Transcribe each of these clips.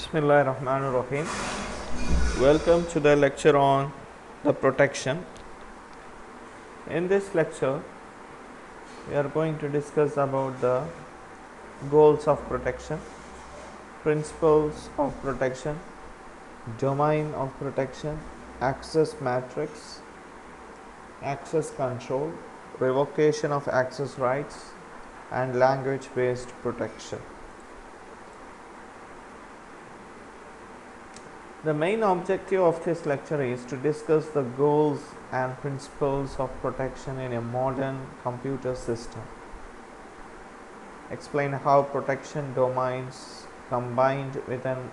Bismillahirrahmanirrahim. Welcome to the lecture on the protection. In this lecture, we are going to discuss about the goals of protection, principles of protection, domain of protection, access matrix, access control, revocation of access rights, and language-based protection. The main objective of this lecture is to discuss the goals and principles of protection in a modern computer system. Explain how protection domains combined with an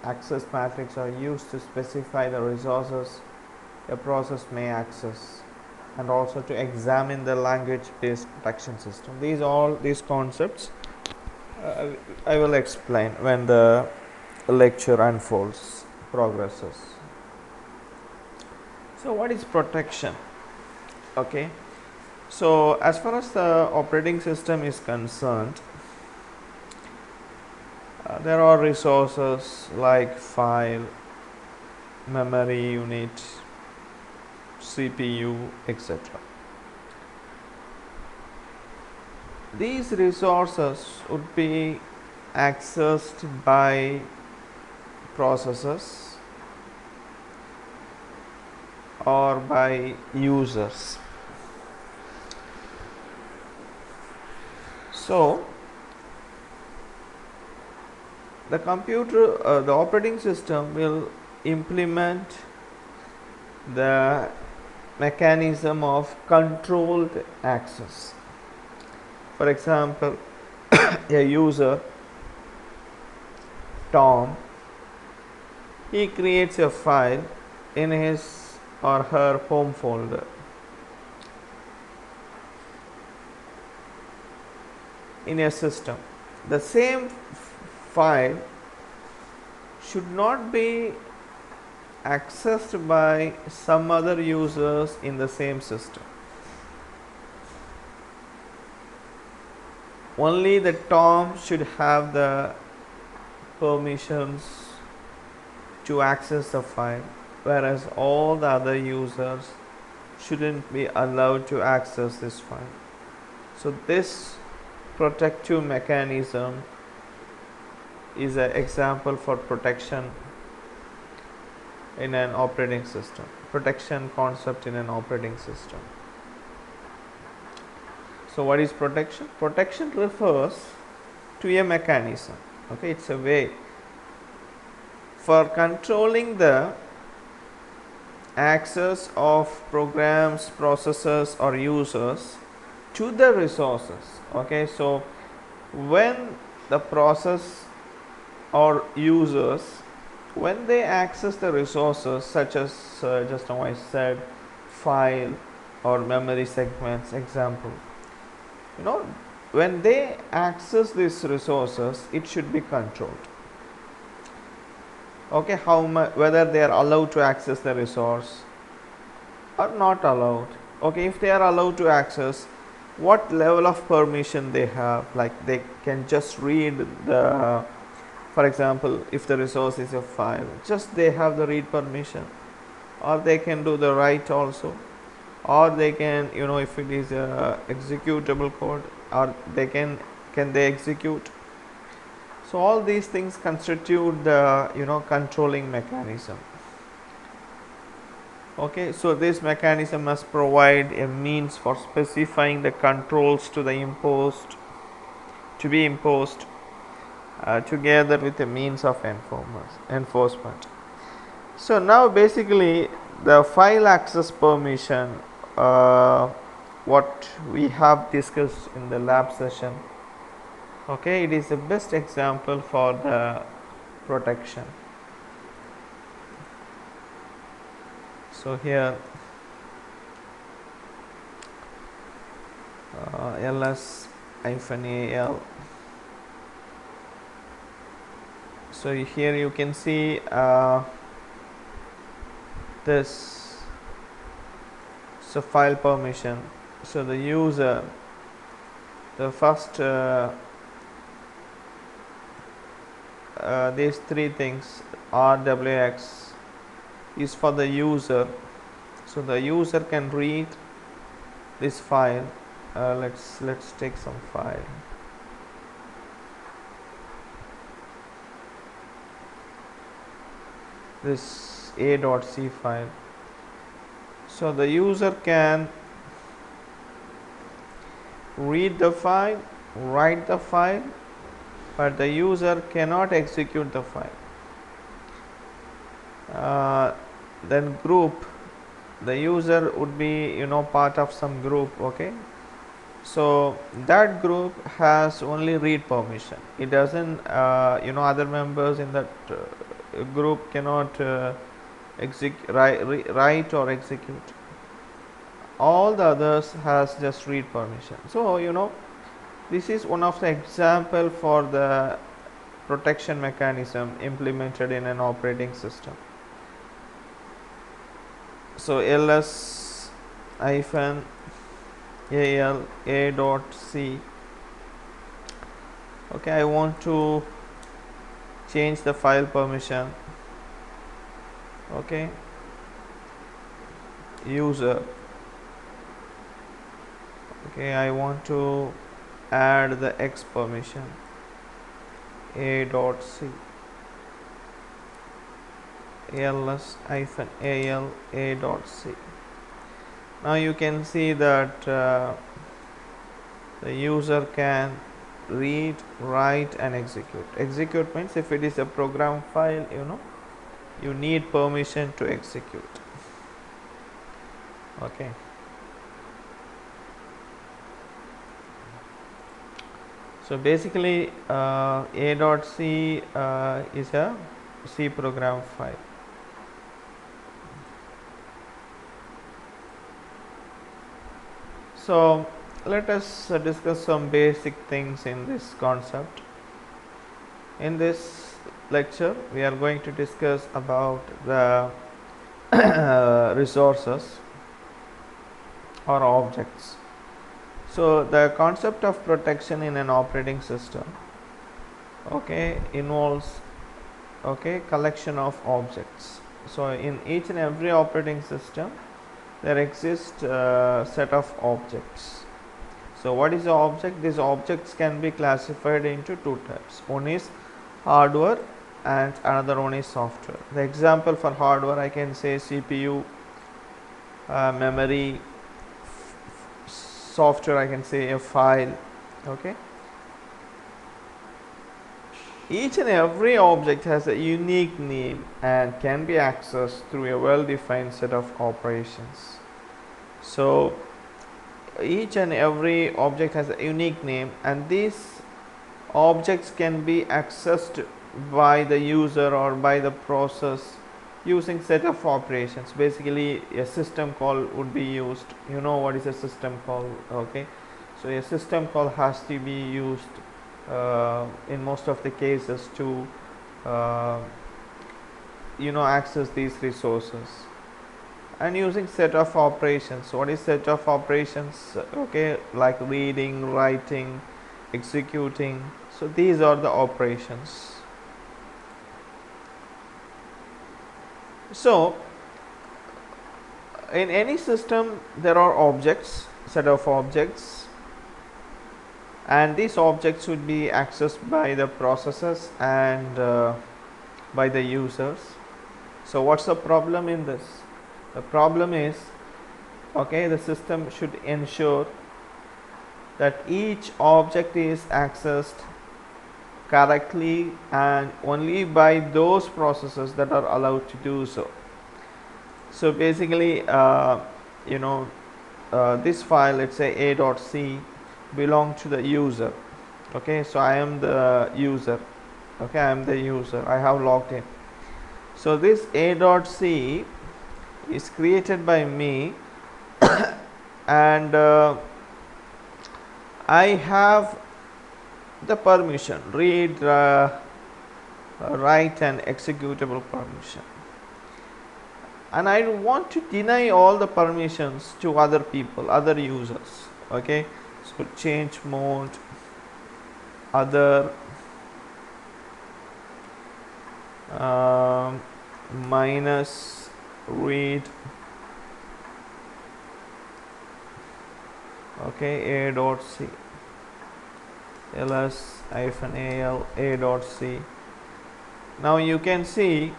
access matrix are used to specify the resources a process may access, and also to examine the language-based protection system. These concepts I will explain when the lecture unfolds, progresses. So what is protection? Okay, so as far as the operating system is concerned, there are resources like file, memory unit, CPU, etc. These resources would be accessed by processes or by users. So the the operating system will implement the mechanism of controlled access. For example, a user, Tom, he creates a file in his or her home folder. In a system, the same file should not be accessed by some other users in the same system. Only the Tom should have the permissions to access the file, whereas all the other users shouldn't be allowed to access this file. So this protective mechanism is an example for protection in an operating system, protection concept in an operating system. So what is protection? Protection refers to a mechanism. Okay, it's a way for controlling the access of programs, processors or users to the resources. Okay, so when the process or users, when they access the resources such as just now I said file or memory segments example, when they access these resources, it should be controlled. Okay, whether they are allowed to access the resource or not allowed. Okay, if they are allowed to access, what level of permission they have, like they can just read the, for example, if the resource is a file, just they have the read permission, or they can do the write also, or they can, if it is a executable code, or they can they execute. So all these things constitute the controlling mechanism. Okay, so this mechanism must provide a means for specifying the controls to be imposed together with a means of enforcement. So now basically the file access permission, what we have discussed in the lab session, okay, it is the best example for the protection. So here ls-al. So here you can see this, so file permission. So the user, the first these three things. RWX is for the user, so the user can read this file. Let's take some file. This a.c file. So the user can read the file, write the file, but the user cannot execute the file. Then group, the user would be part of some group. Okay, so that group has only read permission. It doesn't other members in that group cannot write or execute. All the others has just read permission. So this is one of the example for the protection mechanism implemented in an operating system. So ls -al a.c. okay, I want to change the file permission. Okay, user. Okay, I want to add the X permission, a.c ls-al a.c. Now you can see that the user can read, write and execute. Execute means if it is a program file, you need permission to execute. Okay. So basically a.c is a C program file. So let us discuss some basic things in this concept. In this lecture we are going to discuss about the resources or objects. So the concept of protection in an operating system, okay, involves collection of objects. So in each and every operating system there exists a set of objects. So what is the object? These objects can be classified into two types. One is hardware and another one is software. The example for hardware, I can say CPU, memory. Software, I can say a file. Okay, each and every object has a unique name and can be accessed through a well-defined set of operations. So each and every object has a unique name, and these objects can be accessed by the user or by the process using set of operations. Basically a system call would be used. You know what is a system call? Okay, so a system call has to be used in most of the cases to access these resources, and using set of operations. What is set of operations? Okay, like reading, writing, executing. So these are the operations. So in any system there are objects, set of objects, and these objects would be accessed by the processes and by the users. So what's the problem in this? The problem is, okay, the system should ensure that each object is accessed correctly and only by those processes that are allowed to do so. So basically this file, let's say a.c, belong to the user. Okay, so I am the user. Okay, I am the user, I have logged in. So this a.c is created by me and I have the permission, read, write and executable permission, and I want to deny all the permissions to other people, other users. Okay, so change mode, other, um, minus read, okay, a dot c, ls hyphen al a dot c. Now you can see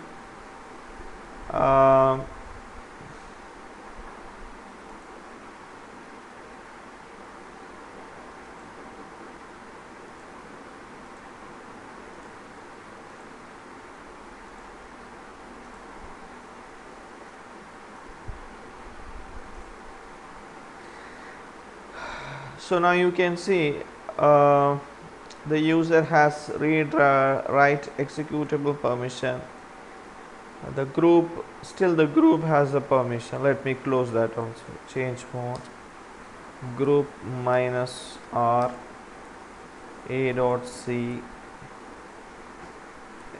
so now you can see uh, the user has read write executable permission. The group, still the group has the permission. Let me close that also. Change mode, group minus r a dot c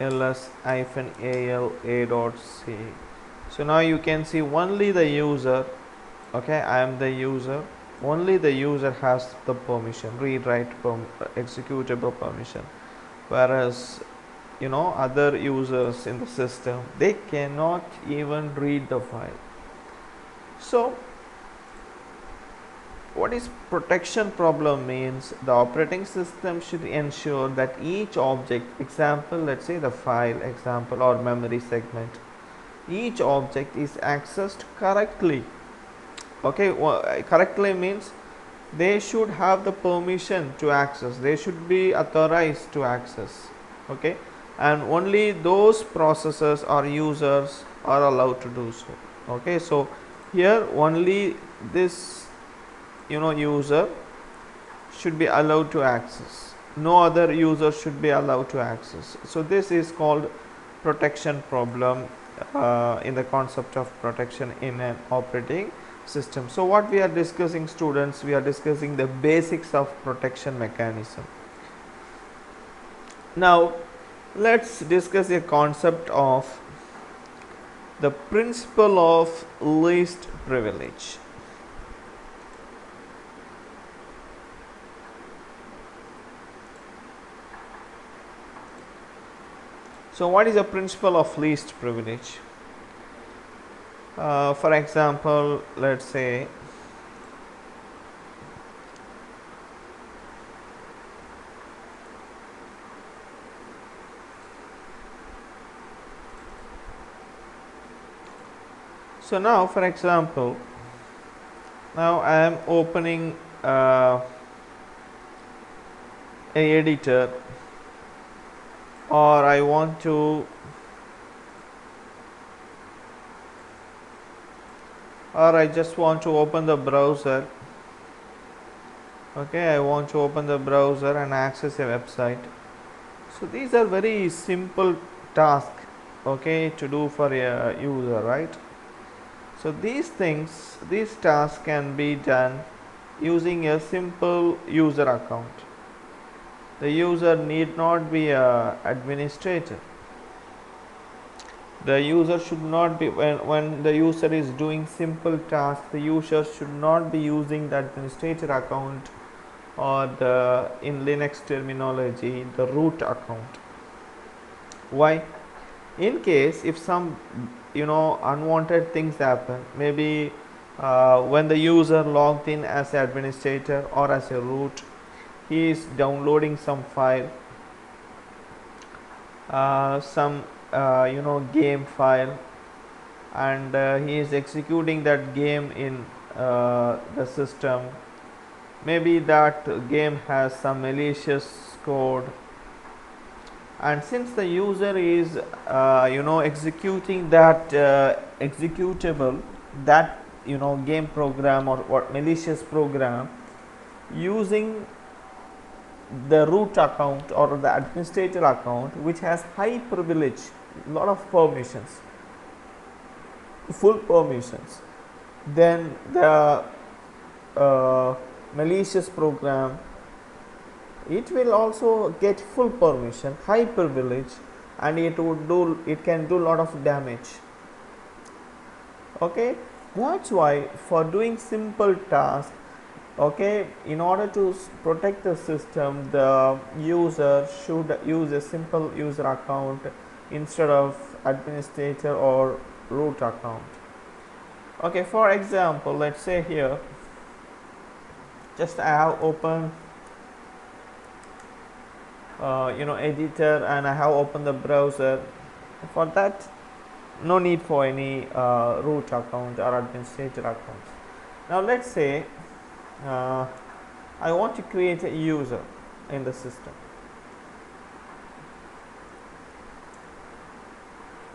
ls hyphen al a dot c. So now you can see only the user, okay, I am the user, only the user has the permission, read write executable permission, whereas other users in the system, they cannot even read the file. So what is protection problem means? The operating system should ensure that each object, example, let's say the file example or memory segment, each object is accessed correctly. Okay, correctly means they should have the permission to access, they should be authorized to access, okay, and only those processors or users are allowed to do so. Okay, so here only this user should be allowed to access, no other user should be allowed to access. So this is called protection problem in the concept of protection in an operating system. So what we are discussing, students, we are discussing the basics of protection mechanism. Now let's discuss a concept of the principle of least privilege. So what is the principle of least privilege? For example, let's say so now for example, now I am opening a editor, or I want to or I just want to open the browser. Okay, I want to open the browser and access a website. So these are very simple tasks, okay, to do for a user, right? So these tasks can be done using a simple user account. The user need not be an administrator. The user should not be, when the user is doing simple tasks, the user should not be using the administrator account, or the, in Linux terminology, the root account. Why? In case if some unwanted things happen, maybe when the user logged in as an administrator or as a root, he is downloading some file, some game file, and he is executing that game in the system. Maybe that game has some malicious code, and since the user is executing that executable, that game program or what malicious program, using the root account or the administrator account, which has high privilege, lot of permissions, full permissions, then the malicious program, it will also get full permission, high privilege, and it can do lot of damage. Okay, that's why for doing simple tasks, okay, in order to protect the system, the user should use a simple user account instead of administrator or root account. Okay, for example, let's say here just I have opened editor, and I have opened the browser. For that, no need for any root account or administrator account. Now let's say I want to create a user in the system.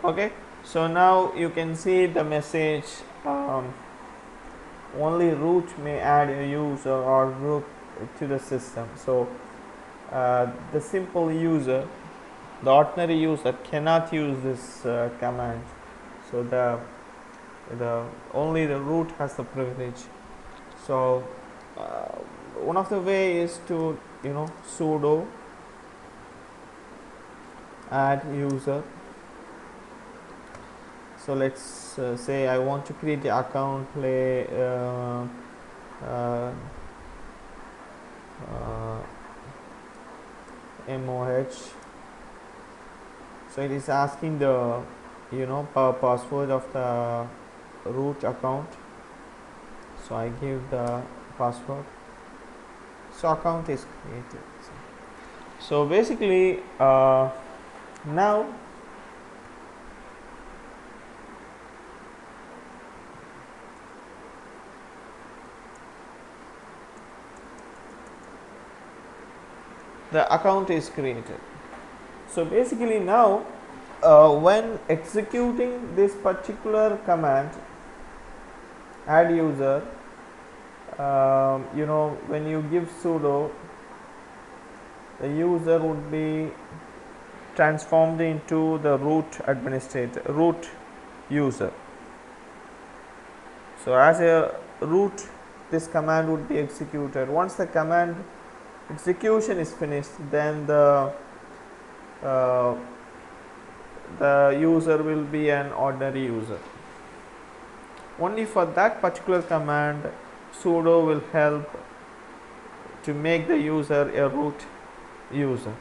Okay, so now you can see the message, only root may add a user or root to the system. So the simple user, the ordinary user cannot use this command. So the only the root has the privilege. So one of the way is to sudo add user. So let's say I want to create the account, play MOH. So it is asking the password of the root account. So I give the password. So account is created. So basically now the account is created. So basically now when executing this particular command, add user, when you give sudo, the user would be transformed into the root user. So as a root, this command would be executed. Once the command execution is finished, then the user will be an ordinary user. Only for that particular command, sudo will help to make the user a root user.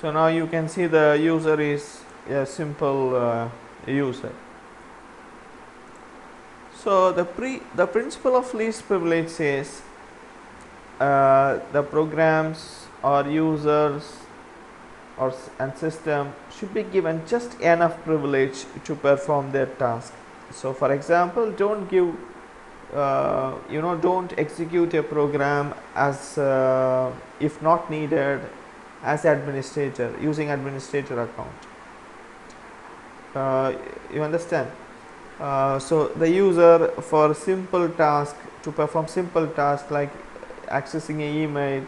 So now you can see the user is a simple user. So the principle of least privilege says the programs or users and system should be given just enough privilege to perform their task. So for example, don't give don't execute a program as if not needed as administrator using administrator account. You understand? So the user, for simple task, to perform simple task like accessing an email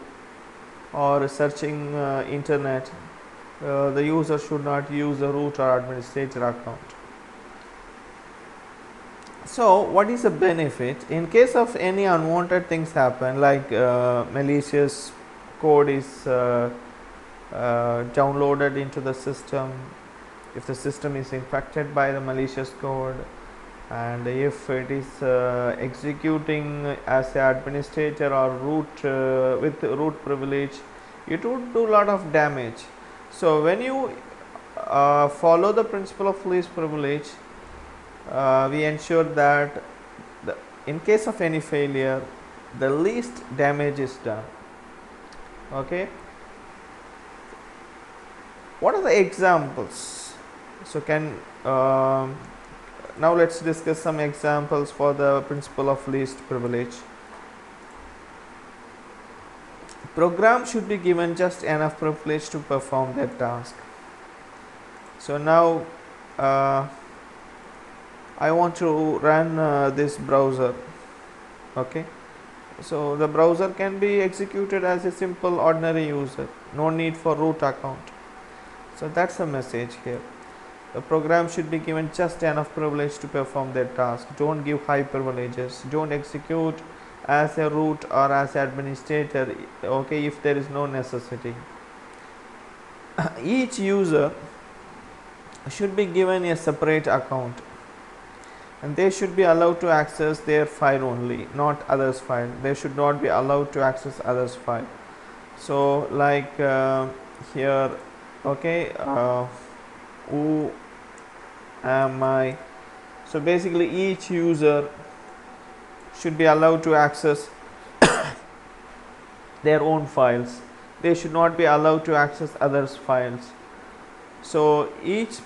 or searching internet, the user should not use the root or administrator account. So what is the benefit in case of any unwanted things happen, like malicious code is downloaded into the system, if the system is infected by the malicious code, and if it is executing as an administrator or root with root privilege, it would do a lot of damage. So when you follow the principle of least privilege, we ensure that in case of any failure, the least damage is done. Okay, what are the examples? So now let's discuss some examples for the principle of least privilege. Program should be given just enough privilege to perform their task. So now I want to run this browser. Okay, so the browser can be executed as a simple ordinary user, no need for root account. So that's a message here. The program should be given just enough privilege to perform their task. Don't give high privileges. Don't execute as a root or as an administrator, okay, if there is no necessity. Each user should be given a separate account. and they should be allowed to access their file only, not others file. They should not be allowed to access others file. So like here, okay, who am I? So basically each user should be allowed to access their own files. They should not be allowed to access others files. So each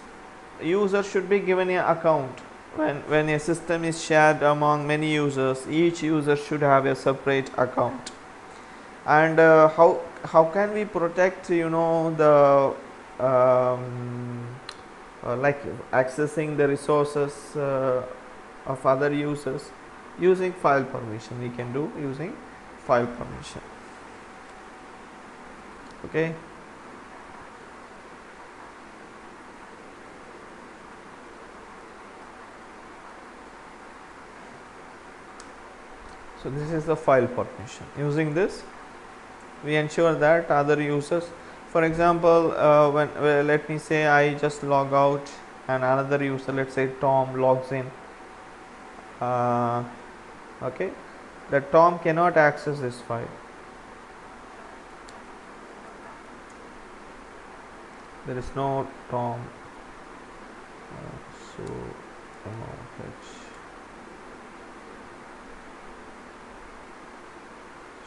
user should be given an account. When a system is shared among many users, each user should have a separate account. And how can we protect, you know, the like accessing the resources of other users? Using file permission, we can do using file permission. Okay. So this is the file permission. Using this, we ensure that other users, for example, when let me say I just log out and another user, let's say Tom, logs in. Okay, that Tom cannot access this file. There is no Tom. So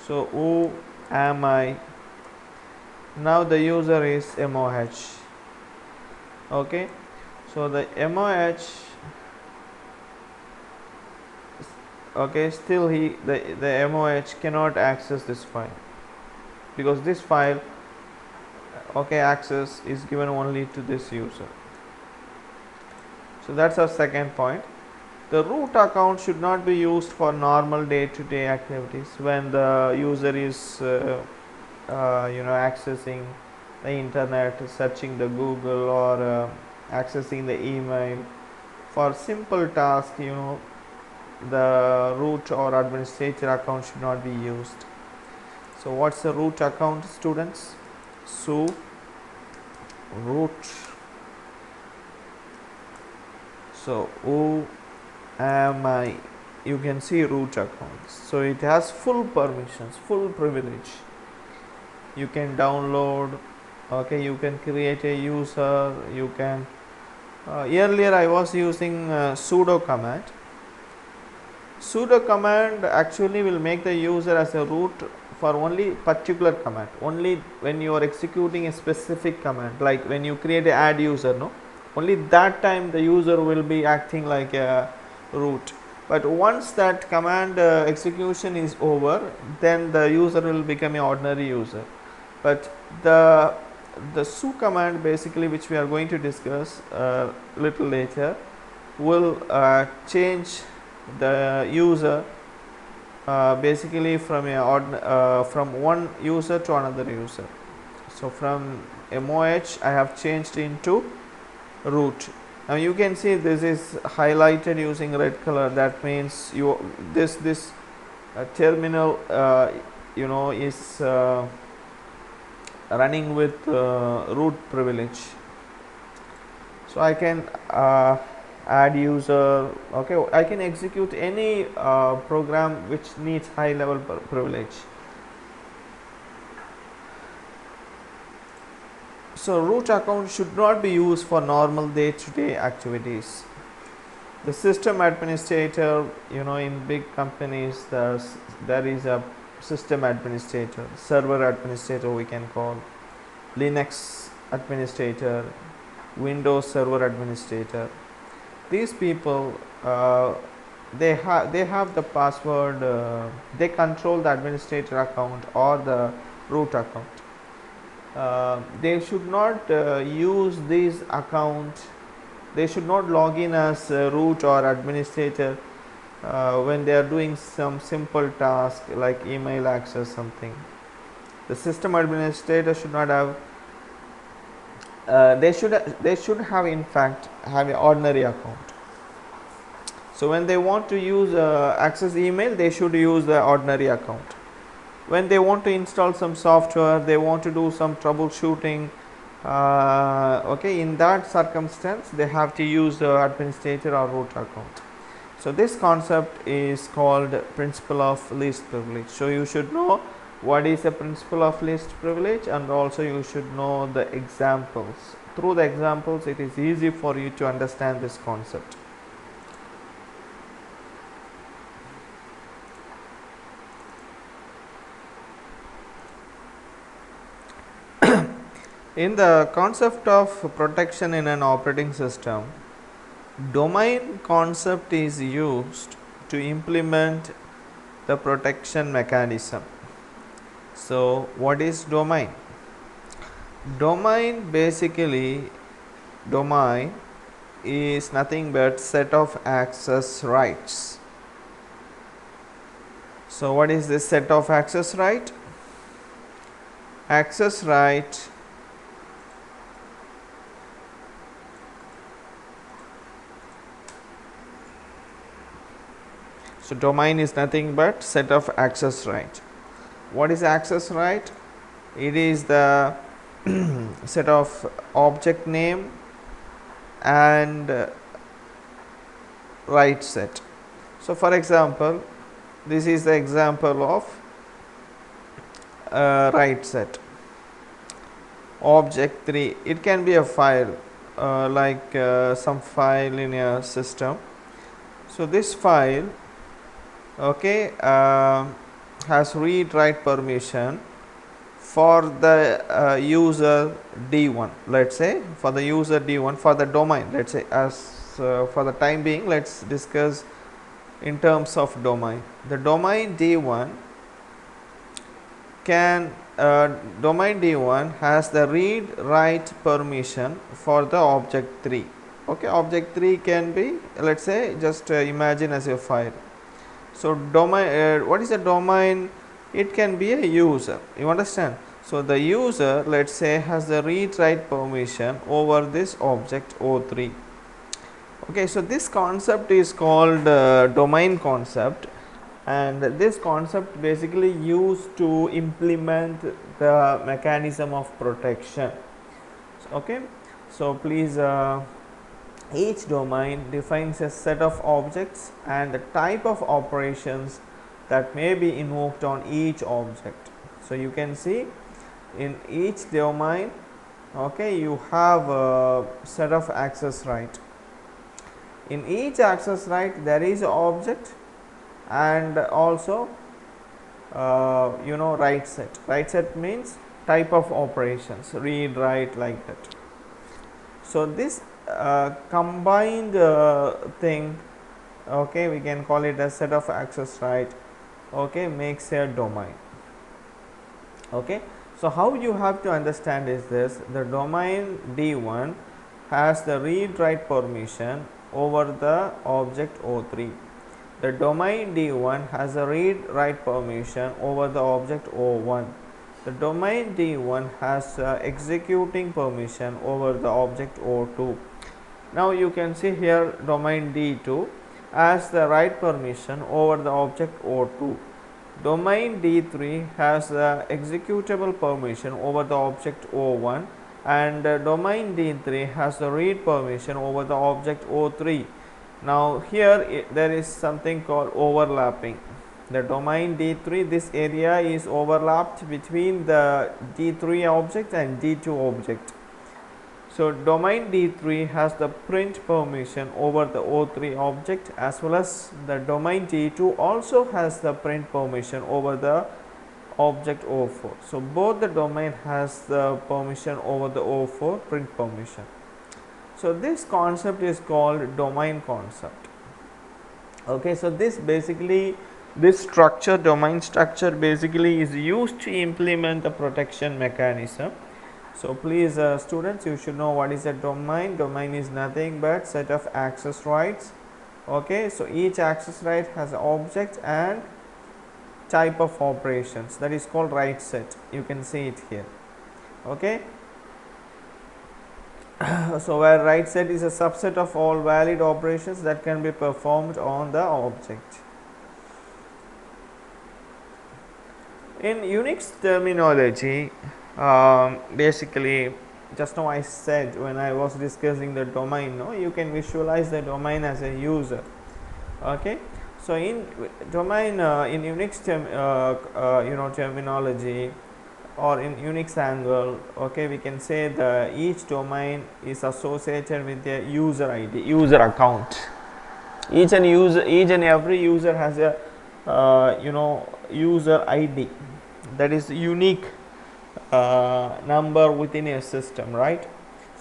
so who am I? Now the user is MOH. Okay, so the MOH, okay, still the MOH cannot access this file, because this file, okay, access is given only to this user. So that's our second point. The root account should not be used for normal day-to-day activities when the user is you know, accessing the internet, searching the Google, or accessing the email. For simple tasks, you know, the root or administrator account should not be used. So what's the root account, students? So root, so who am I? You can see root accounts. So it has full permissions, full privilege. You can download, okay, you can create a user, you can earlier I was using sudo command. Sudo command actually will make the user as a root for only particular command, only when you are executing a specific command, like when you create a add user, no, only that time the user will be acting like a root. But once that command execution is over, then the user will become an ordinary user. But the su command, basically, which we are going to discuss little later, will change the user basically from from one user to another user. So from MOH I have changed into root. Now you can see this is highlighted using red color. That means this terminal you know, is running with root privilege. So I can add user, okay, I can execute any program which needs high level privilege. So root account should not be used for normal day-to-day activities. The system administrator, you know, in big companies there is a system administrator, server administrator we can call, Linux administrator, Windows server administrator. These people they have the password, they control the administrator account or the root account. They should not use this account, they should not log in as root or administrator when they are doing some simple task like email access something. The system administrator should not have they should have in fact have an ordinary account. So when they want to use access email, they should use the ordinary account. When they want to install some software, they want to do some troubleshooting, okay, in that circumstance they have to use the administrator or root account. So this concept is called principle of least privilege. So you should know what is a principle of least privilege, and also you should know the examples. Through the examples, it is easy for you to understand this concept. In the concept of protection in an operating system, domain concept is used to implement the protection mechanism. So what is domain? Domain is nothing but set of access rights. So what is this set of access right? Access right so domain is nothing but set of access right. What is access right? It is the set of object name and right set. So for example, this is the example of right set. Object 3, it can be a file like some file in a system. So this file, okay, has read write permission for the user D1. Let's say for the user D1, for the domain, let's say, as for the time being, let's discuss in terms of domain. The domain D1 can domain D1 has the read write permission for the object 3. Okay, object 3 can be, let's say, just imagine as a file. So domain, what is a domain? It can be a user, you understand. So the user, let's say, has the read write permission over this object O3. Okay, so this concept is called domain concept, and this concept basically used to implement the mechanism of protection. Okay, so please, each domain defines a set of objects and the type of operations that may be invoked on each object. So you can see in each domain, okay, you have a set of access right. In each access right there is an object and also right set. Right set means type of operations, read write, like that. So this combined thing, okay, we can call it a set of access right, okay, makes a domain. Okay, so how you have to understand is this: the domain D1 has the read write permission over the object O3. The domain D1 has a read write permission over the object O1. The domain D1 has executing permission over the object O2. Now you can see here domain D2 has the write permission over the object O2. Domain D3 has the executable permission over the object O1, and domain D3 has the read permission over the object O3. Now here there is something called overlapping. The domain D3, this area is overlapped between the D3 object and D2 object. So domain D3 has the print permission over the O3 object, as well as the domain D2 also has the print permission over the object O4. So both the domain has the permission over the O4 print permission. So this concept is called domain concept. Okay, so this basically, this structure, domain structure, basically is used to implement the protection mechanism. So please, students, you should know what is a domain. Domain is nothing but set of access rights. Okay, so each access right has an object and type of operations, that is called right set. You can see it here. Okay, so where right set is a subset of all valid operations that can be performed on the object. In UNIX terminology, basically, just now I said when I was discussing the domain, no, you can visualize the domain as a user. Okay, so in domain in Unix terminology, or in Unix angle, okay, we can say the each domain is associated with a user ID, user account. Each and every user has a user ID, that is unique number within a system, right?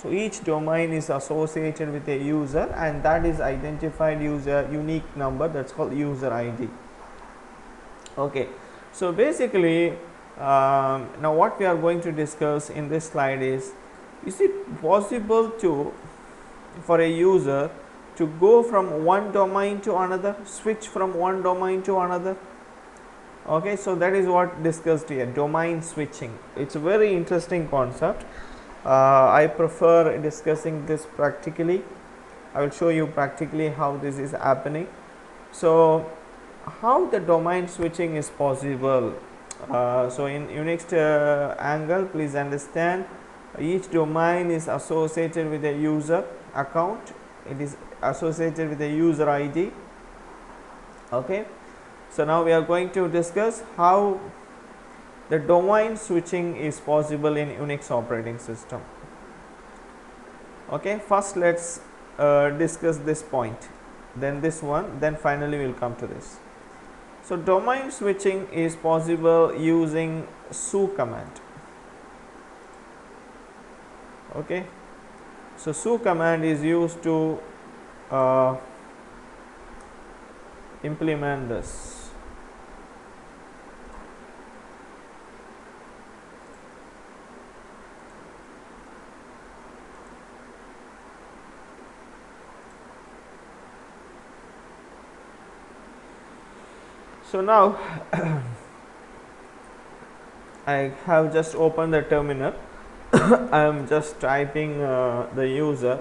So each domain is associated with a user, and that is identified user unique number, that's called user ID. Okay, so basically now what we are going to discuss in this slide is it possible to for a user to go from one domain to another, switch from one domain to another? Okay, so that is what discussed here, domain switching. It's a very interesting concept. I prefer discussing this practically. I will show you practically how this is happening. So how the domain switching is possible? So in Unix angle, please understand, each domain is associated with a user account, it is associated with a user ID. Okay, so now we are going to discuss how the domain switching is possible in Unix operating system. Okay, first let's discuss this point, then this one, then finally we will come to this. So domain switching is possible using su command. Okay, so su command is used to implement this. So now I have just opened the terminal. I am just typing the user.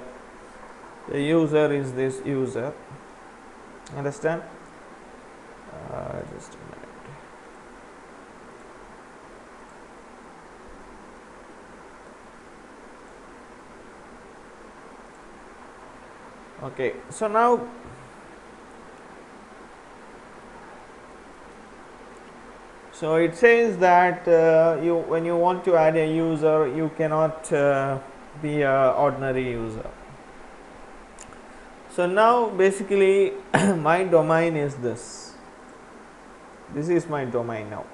The user is this user. Understand? Just a minute. Okay, so now so it says that when you want to add a user, you cannot be an ordinary user. So now basically my domain is this. This is my domain now.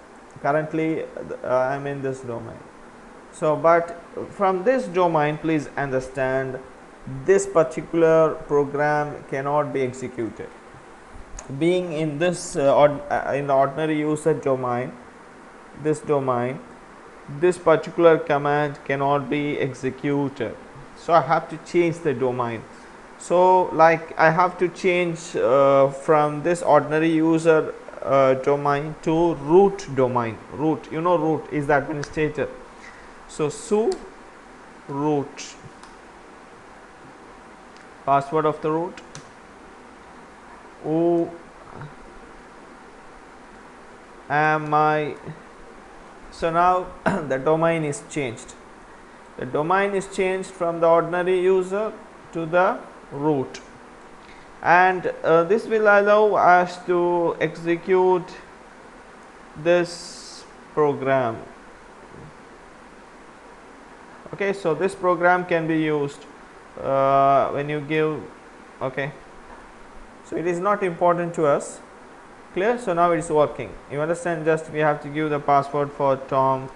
Currently I am in this domain. So but from this domain, please understand, this particular program cannot be executed. Being in this in the ordinary user domain, this particular command cannot be executed. So I have to change the domain. So like I have to change from this ordinary user domain to root domain. Root, you know, root is the administrator. So su root, password of the root, who am I? So now the domain is changed. The domain is changed from the ordinary user to the root, and this will allow us to execute this program. Okay, so this program can be used when you give. Okay, so it is not important to us. Clear? So now it is working. You understand? Just we have to give the password for Tom.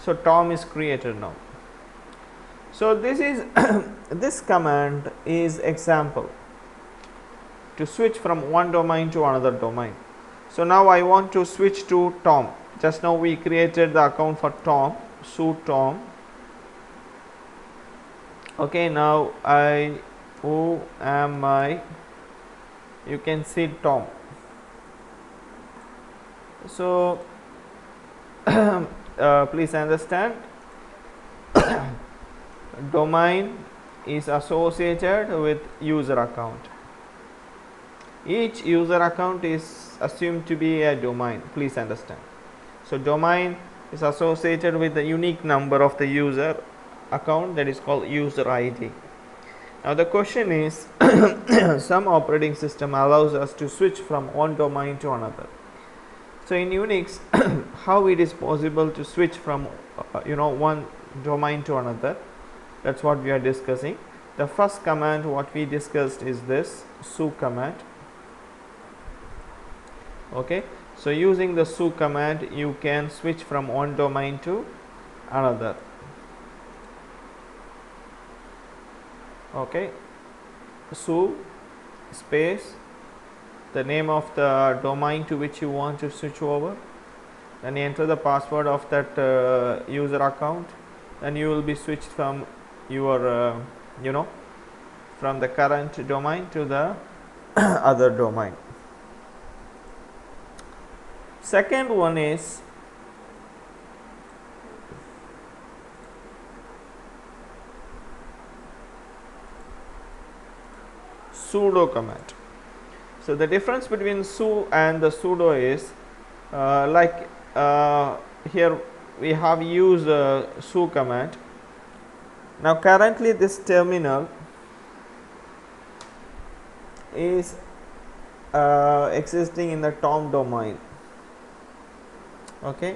So Tom is created now. So this is this command is example to switch from one domain to another domain. So now I want to switch to Tom. Just now we created the account for Tom, su Tom. Okay, now who am I? You can see Tom. So please understand, domain is associated with user account. Each user account is assumed to be a domain. Please understand. So domain is associated with the unique number of the user account, that is called user ID. Now the question is some operating system allows us to switch from one domain to another. So in Unix how it is possible to switch from one domain to another, that's what we are discussing. The first command what we discussed is this su command. Okay, so using the su command you can switch from one domain to another. Okay, su space the name of the domain to which you want to switch over, then enter the password of that user account, then you will be switched from your from the current domain to the other domain. Second one is sudo command. So the difference between su and the sudo is here we have used su command. Now currently this terminal is existing in the tom domain. Okay,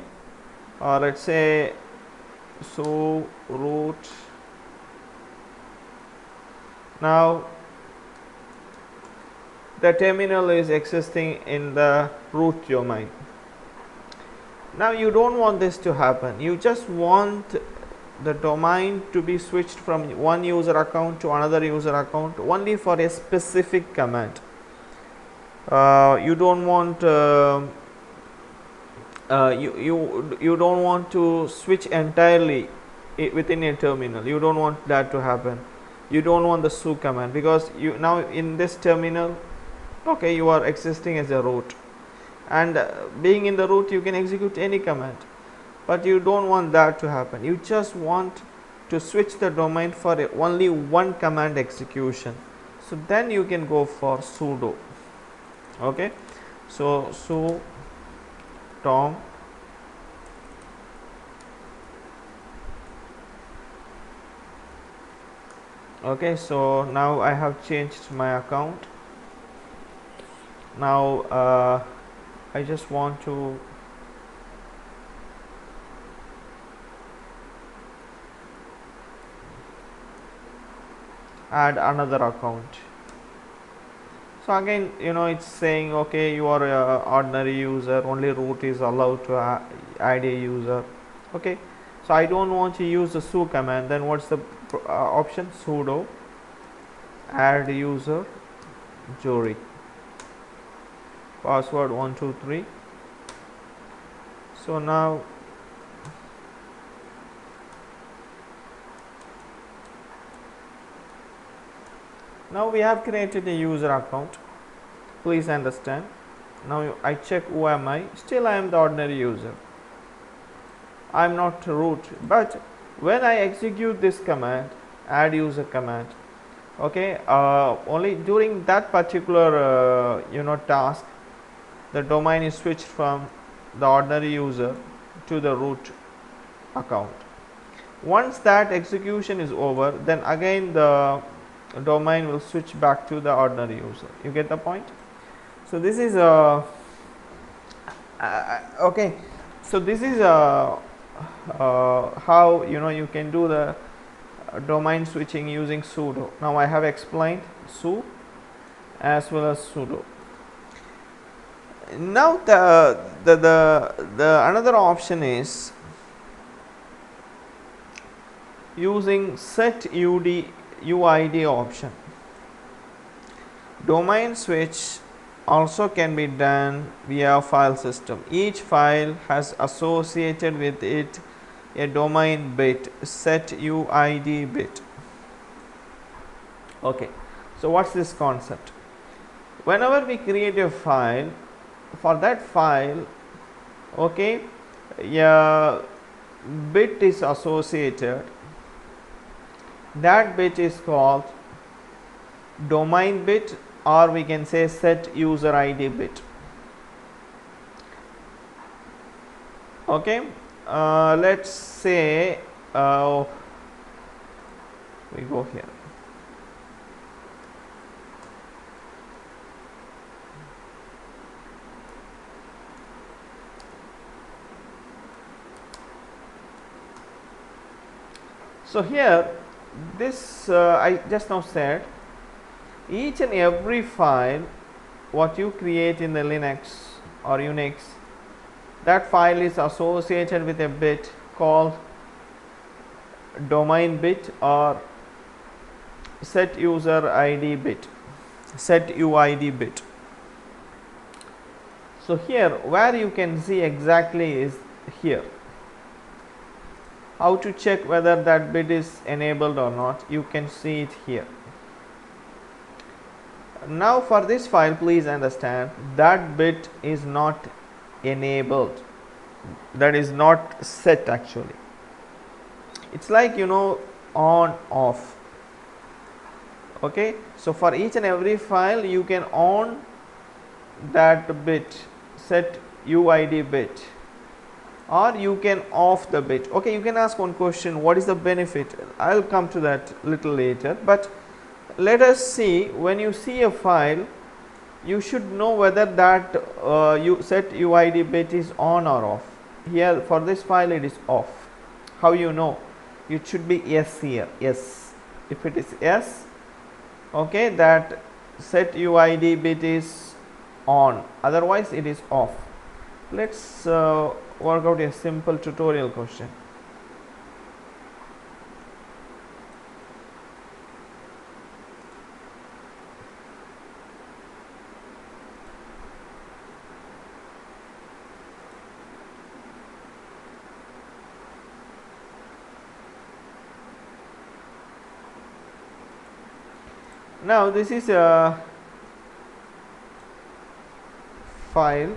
or let's say su root. Now the terminal is existing in the root domain. Now you don't want this to happen, you just want the domain to be switched from one user account to another user account only for a specific command. You don't want you don't want to switch entirely within a terminal. You don't want that to happen. You don't want the su command, because you now in this terminal, okay, you are existing as a root, and being in the root you can execute any command, but you don't want that to happen. You just want to switch the domain for only one command execution. So then you can go for sudo. Okay, so su tom okay, so now I have changed my account. Now I just want to add another account. So again, it's saying, okay, you are a ordinary user, only root is allowed to add a user. Okay, so I don't want to use the su command. Then what's the option? Sudo add user jury, password 123. So now we have created a user account. Please understand, now I check who am I. Still I am the ordinary user, I am not root. But when I execute this command, add user command, okay, only during that particular task, the domain is switched from the ordinary user to the root account. Once that execution is over, then again the domain will switch back to the ordinary user. You get the point? So this is okay, so this is how you can do the domain switching using sudo. Now I have explained su as well as sudo. Now the another option is using set UID option. Domain switch also can be done via file system. Each file has associated with it a domain bit, set UID bit. Okay, so what's this concept? Whenever we create a file, for that file, okay, a bit is associated. That bit is called domain bit, or we can say set user ID bit. Okay, let's say We go here. So here, this I just now said, each and every file what you create in the Linux or Unix, that file is associated with a bit called domain bit or set user ID bit, set UID bit. So here where you can see exactly is here. How to check whether that bit is enabled or not, you can see it here. Now for this file, please understand that bit is not enabled, that is not set actually. It's like, you know, on off. Okay, so for each and every file you can on that bit, set UID bit, or you can off the bit. Okay, you can ask one question, what is the benefit? I'll come to that little later, but let us see, when you see a file, you should know whether that you set UID bit is on or off. Here for this file it is off. How you know? It should be yes here, yes. If it is yes, okay, that set UID bit is on, otherwise it is off. Let's work out a simple tutorial question. Now this is a file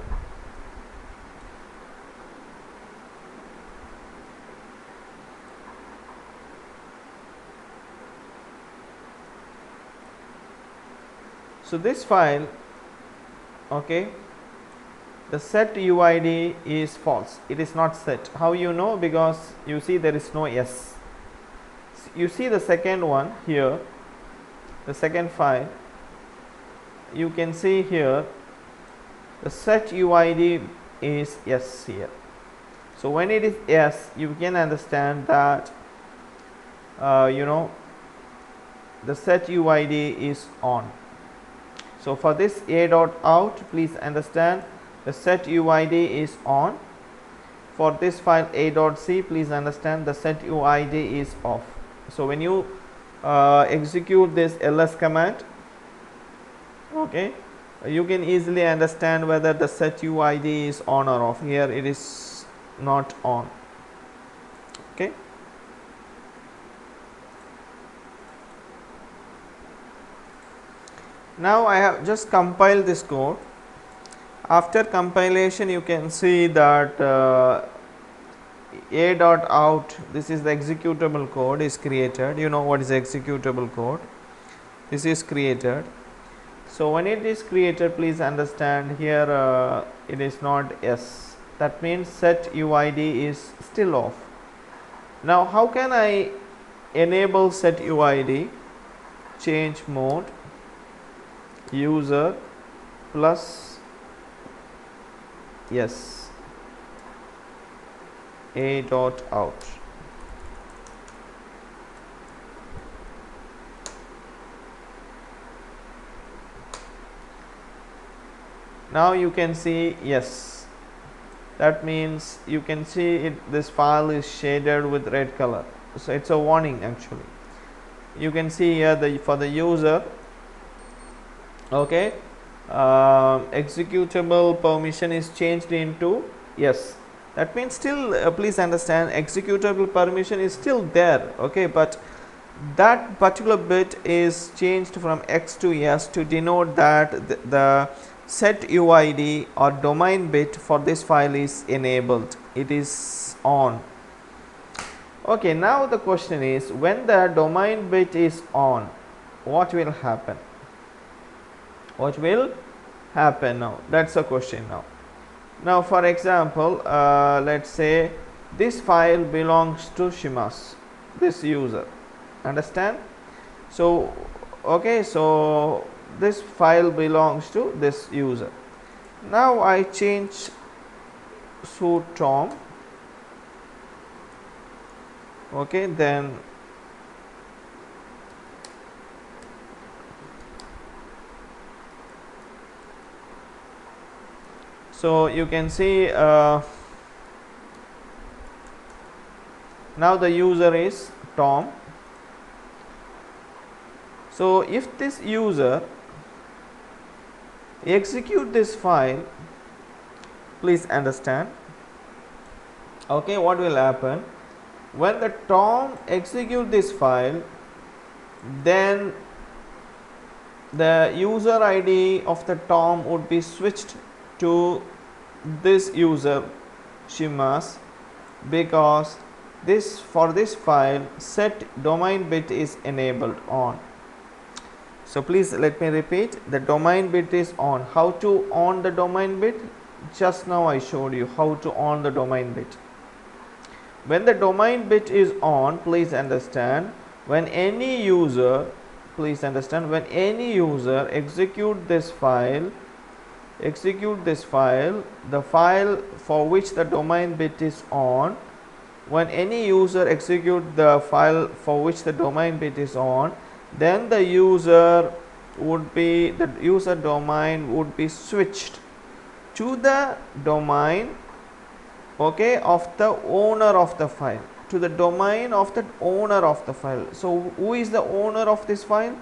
so this file, okay, the set UID is false, it is not set. How you know? Because you see there is no S. You see the second one here, the second file, you can see here the set UID is yes here. So when it is yes, you can understand that you know, the set UID is on. So for this a dot out, please understand the set UID is on. For this file a dot c, please understand the set UID is off. So when you execute this ls command, okay, you can easily understand whether the set UID is on or off. Here it is not on. Okay. Now I have just compiled this code. After compilation, you can see that a dot out, this is the executable code, is created. You know what is executable code? This is created. So when it is created, please understand here it is not S. That means set UID is still off. Now how can I enable set UID? Change mode, user plus yes, a dot out. Now you can see yes, that means you can see it, this file is shaded with red color. So it's a warning actually. You can see here for the user, okay, executable permission is changed into yes. That means still please understand executable permission is still there, okay, but that particular bit is changed from X to yes to denote that the set UID or domain bit for this file is enabled, it is on. Okay, now the question is, when the domain bit is on, what will happen? What will happen now? That's the question now. Now for example, let's say this file belongs to Shimas, this user, Understand? So okay, so this file belongs to this user. Now I change to Tom. Okay, then so you can see now the user is Tom. So if this user execute this file, please understand, okay, what will happen when the Tom execute this file, then the user ID of the Tom would be switched to this user Shimas, because this for this file set domain bit is enabled on. So please let me repeat, the domain bit is on. How to on the domain bit? Just now I showed you how to on the domain bit. When the domain bit is on, please understand, when any user, please understand, when any user execute this file, the file for which the domain bit is on, when any user execute the file for which the domain bit is on, then the user domain would be switched to the domain, okay, of the owner of the file, to the domain of the owner of the file. So who is the owner of this file?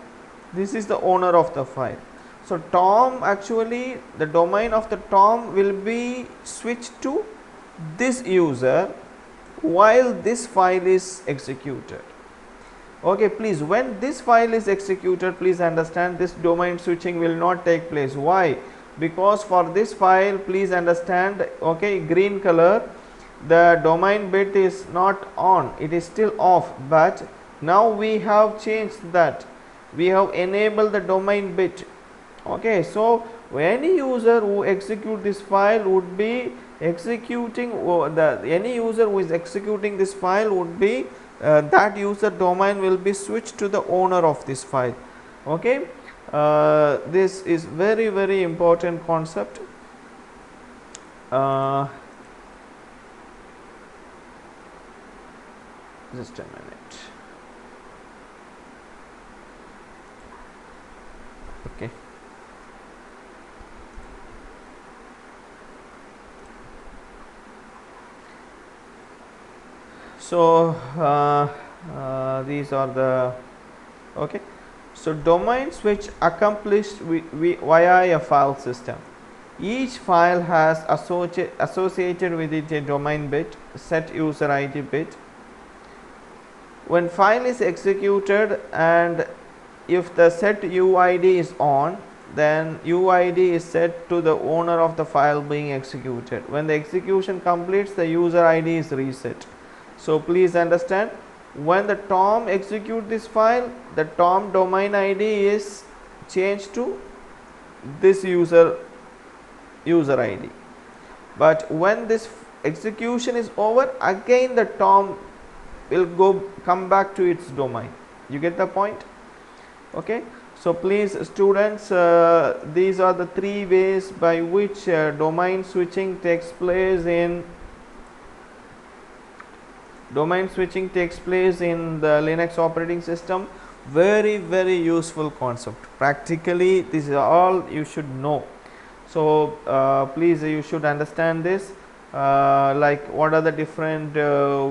This is the owner of the file. So Tom, actually the domain of the Tom will be switched to this user while this file is executed. Okay, please, when this file is executed, please understand, this domain switching will not take place. Why? Because for this file, please understand, okay, green color, the domain bit is not on, it is still off, but now we have changed that, we have enabled the domain bit. Okay, so any user who execute this file would be executing, any user who is executing this file would be that user domain will be switched to the owner of this file. Okay, this is very, very important concept. Just a minute. Okay. So these are the, okay, so domain switch accomplished via a file system. Each file has associated with it a domain bit, set user ID bit. When file is executed and if the set UID is on, then UID is set to the owner of the file being executed. When the execution completes, the user ID is reset. So please understand, when the Tom execute this file, the Tom domain ID is changed to this user ID. But when this execution is over, again the Tom will come back to its domain. You get the point? Okay. So please students, these are the three ways by which domain switching takes place in the Linux operating system. Very, very useful concept. Practically this is all you should know. So please, you should understand this, like what are the different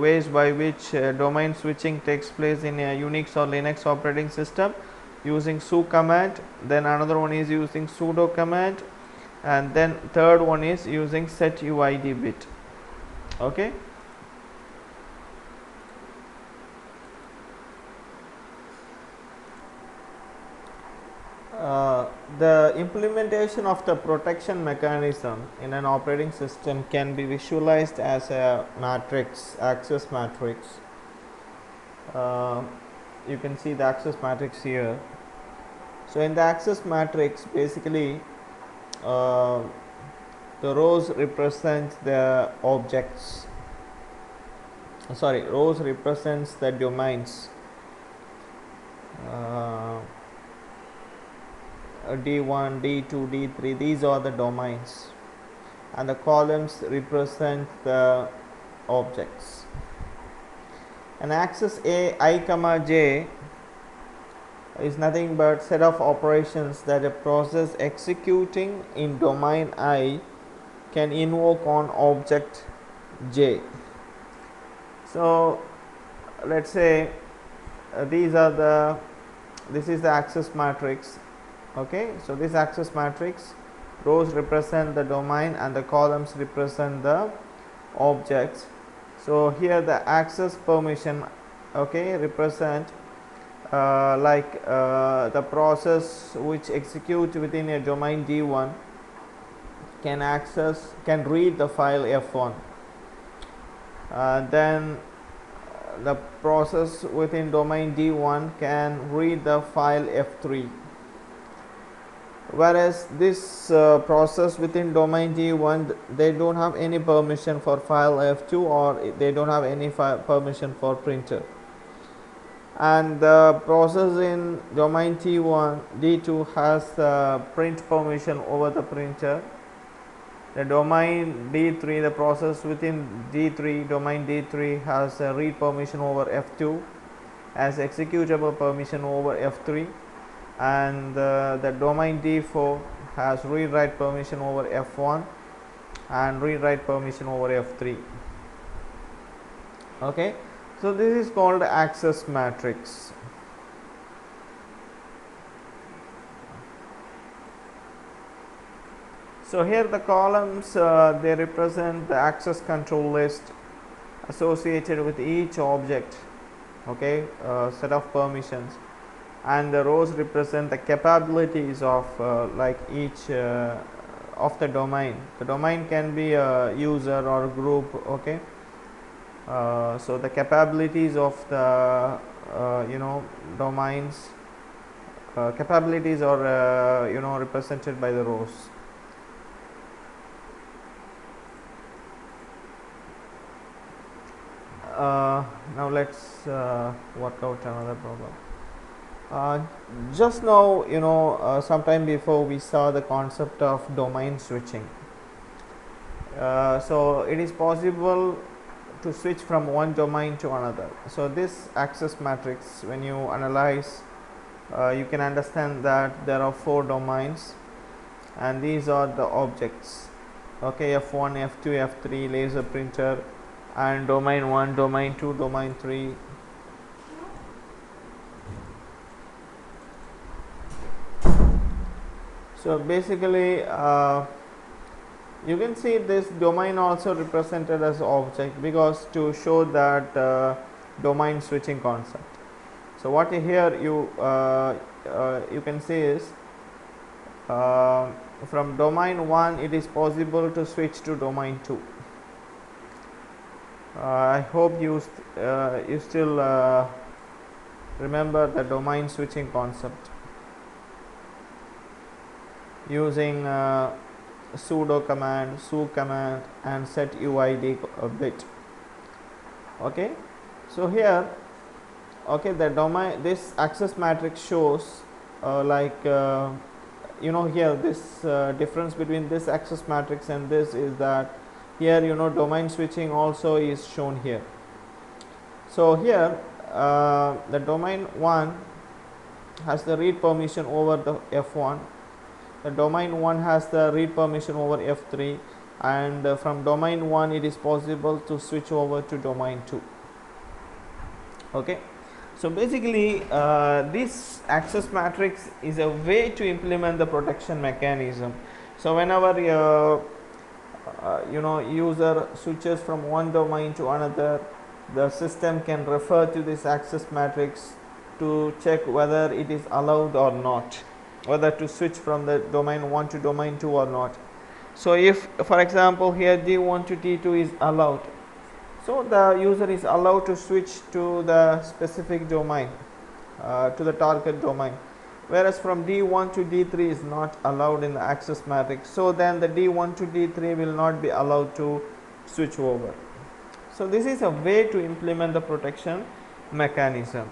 ways by which domain switching takes place in a Unix or Linux operating system, using su command, then another one is using sudo command, and then third one is using set UID bit. Okay. The implementation of the protection mechanism in an operating system can be visualized as a matrix, access matrix. You can see the access matrix here. So in the access matrix, basically the rows represent the objects, rows represents the domains, uh, D1, D2, D3, these are the domains, and the columns represent the objects. And access I comma j is nothing but set of operations that a process executing in domain I can invoke on object j. So let's say this is the access matrix. Okay, so this access matrix, rows represent the domain and the columns represent the objects. So here the access permission, okay, represent the process which executes within a domain D1 can read the file F1. Then the process within domain D1 can read the file F3. Whereas this process within domain D1, they don't have any permission for file F2, or they don't have any permission for printer. And the process in domain D2 has print permission over the printer. The domain D3, the process within D3, domain D3 has read permission over F2, has executable permission over F3, and the domain D4 has read write permission over F1 and read write permission over F3. Okay, so this is called access matrix. So here the columns, they represent the access control list associated with each object, okay, set of permissions, and the rows represent the capabilities of each of the domain. The domain can be a user or group, okay. So the capabilities of the domains, capabilities are represented by the rows. Now let's work out another problem. Just now, sometime before, we saw the concept of domain switching. So it is possible to switch from one domain to another. So this access matrix, when you analyze, you can understand that there are 4 domains, and these are the objects, okay, F1, F2, F3, laser printer, and domain 1, domain 2, domain 3. So basically you can see this domain also represented as object, because to show that domain switching concept. So what here you can see is from domain 1 it is possible to switch to domain 2. I hope you still remember the domain switching concept using sudo command, su command, and set uid bit. Okay, so here, okay, the domain, this access matrix shows here this difference between this access matrix and this is that here domain switching also is shown here. So here the domain 1 has the read permission over the F1, the domain 1 has the read permission over F3, and from domain 1 it is possible to switch over to domain 2. Okay, so basically this access matrix is a way to implement the protection mechanism. So whenever user switches from one domain to another, the system can refer to this access matrix to check whether it is allowed or not, whether to switch from the domain 1 to domain 2 or not. So if, for example, here D1 to D2 is allowed, so the user is allowed to switch to the specific domain, to the target domain, whereas from D1 to D3 is not allowed in the access matrix. So then the D1 to D3 will not be allowed to switch over. So this is a way to implement the protection mechanism.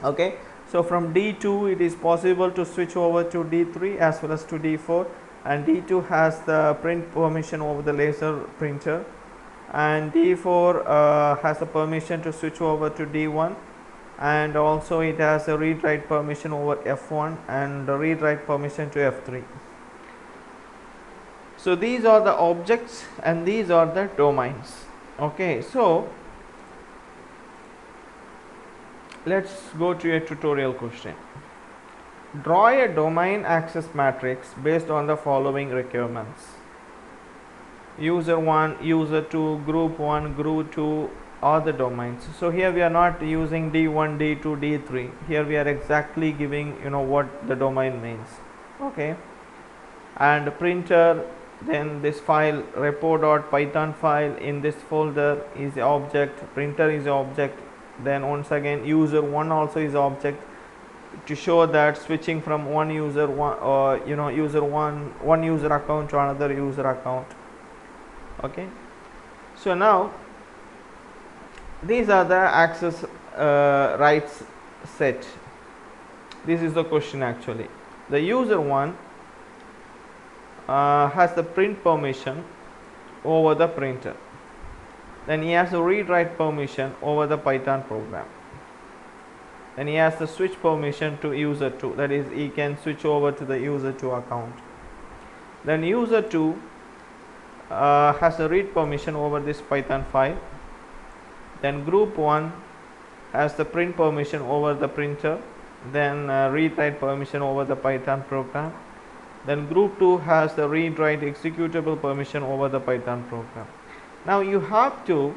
Okay, So from D2 it is possible to switch over to D3 as well as to D4, and D2 has the print permission over the laser printer, and D4 has a permission to switch over to D1, and also it has a read write permission over F1 and a read write permission to F3. So these are the objects and these are the domains. Okay, so let's go to a tutorial question. Draw a domain access matrix based on the following requirements: user 1, user 2, group 1, group 2 are the domains. So here we are not using D1, D2, D3. Here we are exactly giving what the domain means. Okay, and printer, then this file repo.python file, in this folder is the object, printer is the object. Then once again user 1 also is object, to show that switching from one user one user account to another user account. Okay, so now these are the access rights set. This is the question actually. The user 1 has the print permission over the printer. Then he has a read write permission over the Python program. Then he has the switch permission to user 2, that is he can switch over to the user 2 account. Then user 2 has a read permission over this Python file. Then group 1 has the print permission over the printer, then read write permission over the Python program. Then group 2 has the read write executable permission over the Python program. Now you have to,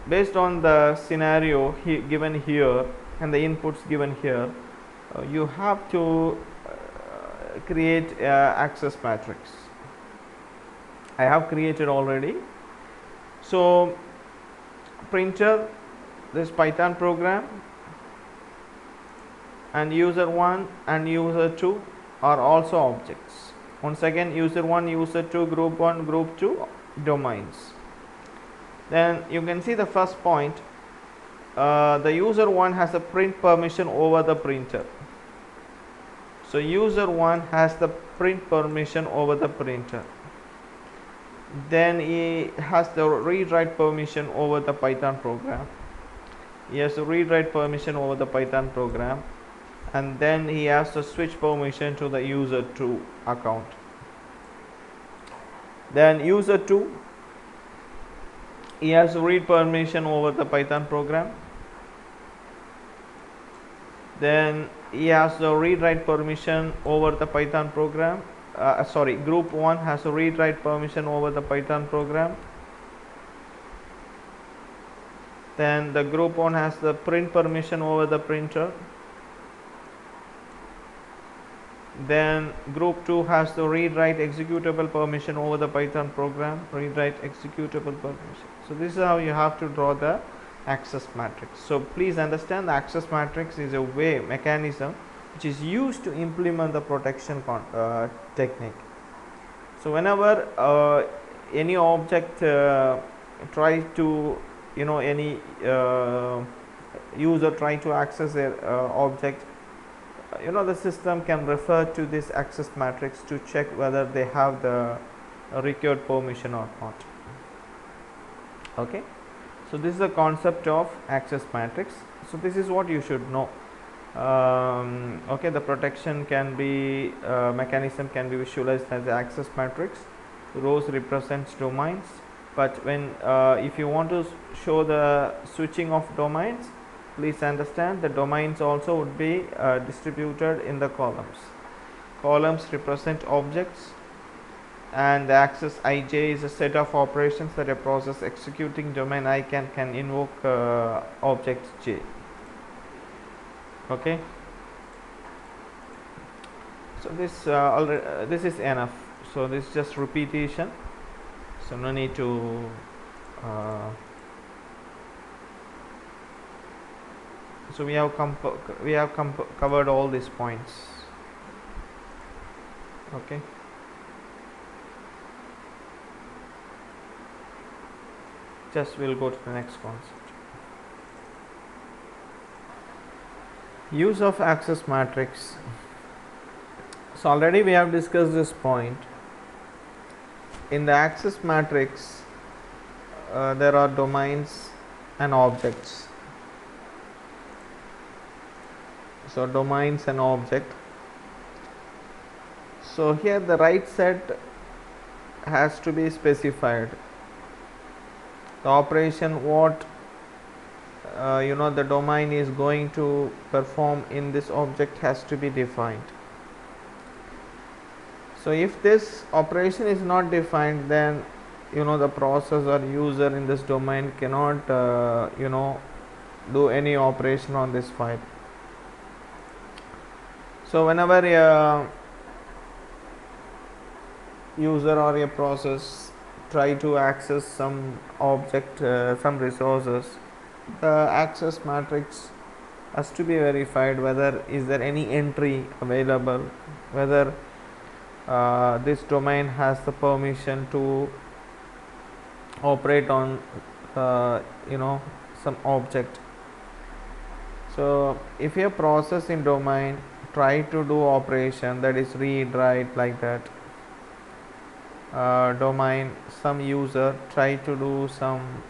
based on the scenario given here and the inputs given here, you have to create access matrix. I have created already. So printer, this Python program, and user 1 and user 2 are also objects. Once again user 1, user 2, group 1, group 2 domains. Then you can see the first point, the user 1 has a print permission over the printer. So user 1 has the print permission over the printer. Then he has the read write permission over the Python program. He has the read write permission over the Python program, and then he has the switch permission to the user 2 account. Then user 2, he has read permission over the Python program. Then he has the read write permission over the Python program. Group 1 has a read write permission over the Python program. Then the group 1 has the print permission over the printer. Then group 2 has the read write executable permission over the Python program, read write executable permission. So this is how you have to draw the access matrix. So please understand, the access matrix is a mechanism which is used to implement the protection technique. So whenever any object tries to any user try to access their object, the system can refer to this access matrix to check whether they have the required permission or not. Okay, so this is the concept of access matrix. So this is what you should know. Okay, the protection can be mechanism can be visualized as the access matrix. Rows represents domains, but when if you want to show the switching of domains, please understand the domains also would be distributed in the columns. Columns represent objects, and the access ij is a set of operations that a process executing domain I can invoke object j. Okay, so this is enough. So this is just repetition, so no need to so we have covered all these points. Okay, just we'll go to the next concept. Use of access matrix. So already we have discussed this point. In the access matrix, there are domains and objects. So domains and object. So here the write set has to be specified. The operation what the domain is going to perform in this object has to be defined. So if this operation is not defined, then the process or user in this domain cannot do any operation on this file. So whenever a user or a process try to access some object, some resources, the access matrix has to be verified whether is there any entry available, whether this domain has the permission to operate on some object. So if a process in domain try to do operation, that is read, write, like that, domain some user try to do some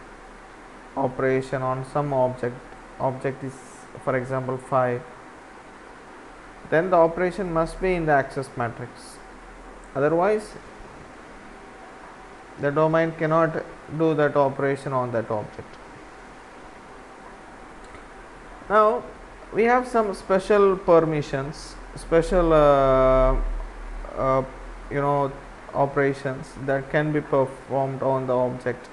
operation on some object is for example 5, then the operation must be in the access matrix, otherwise the domain cannot do that operation on that object. Now we have some special permissions, special operations that can be performed on the object.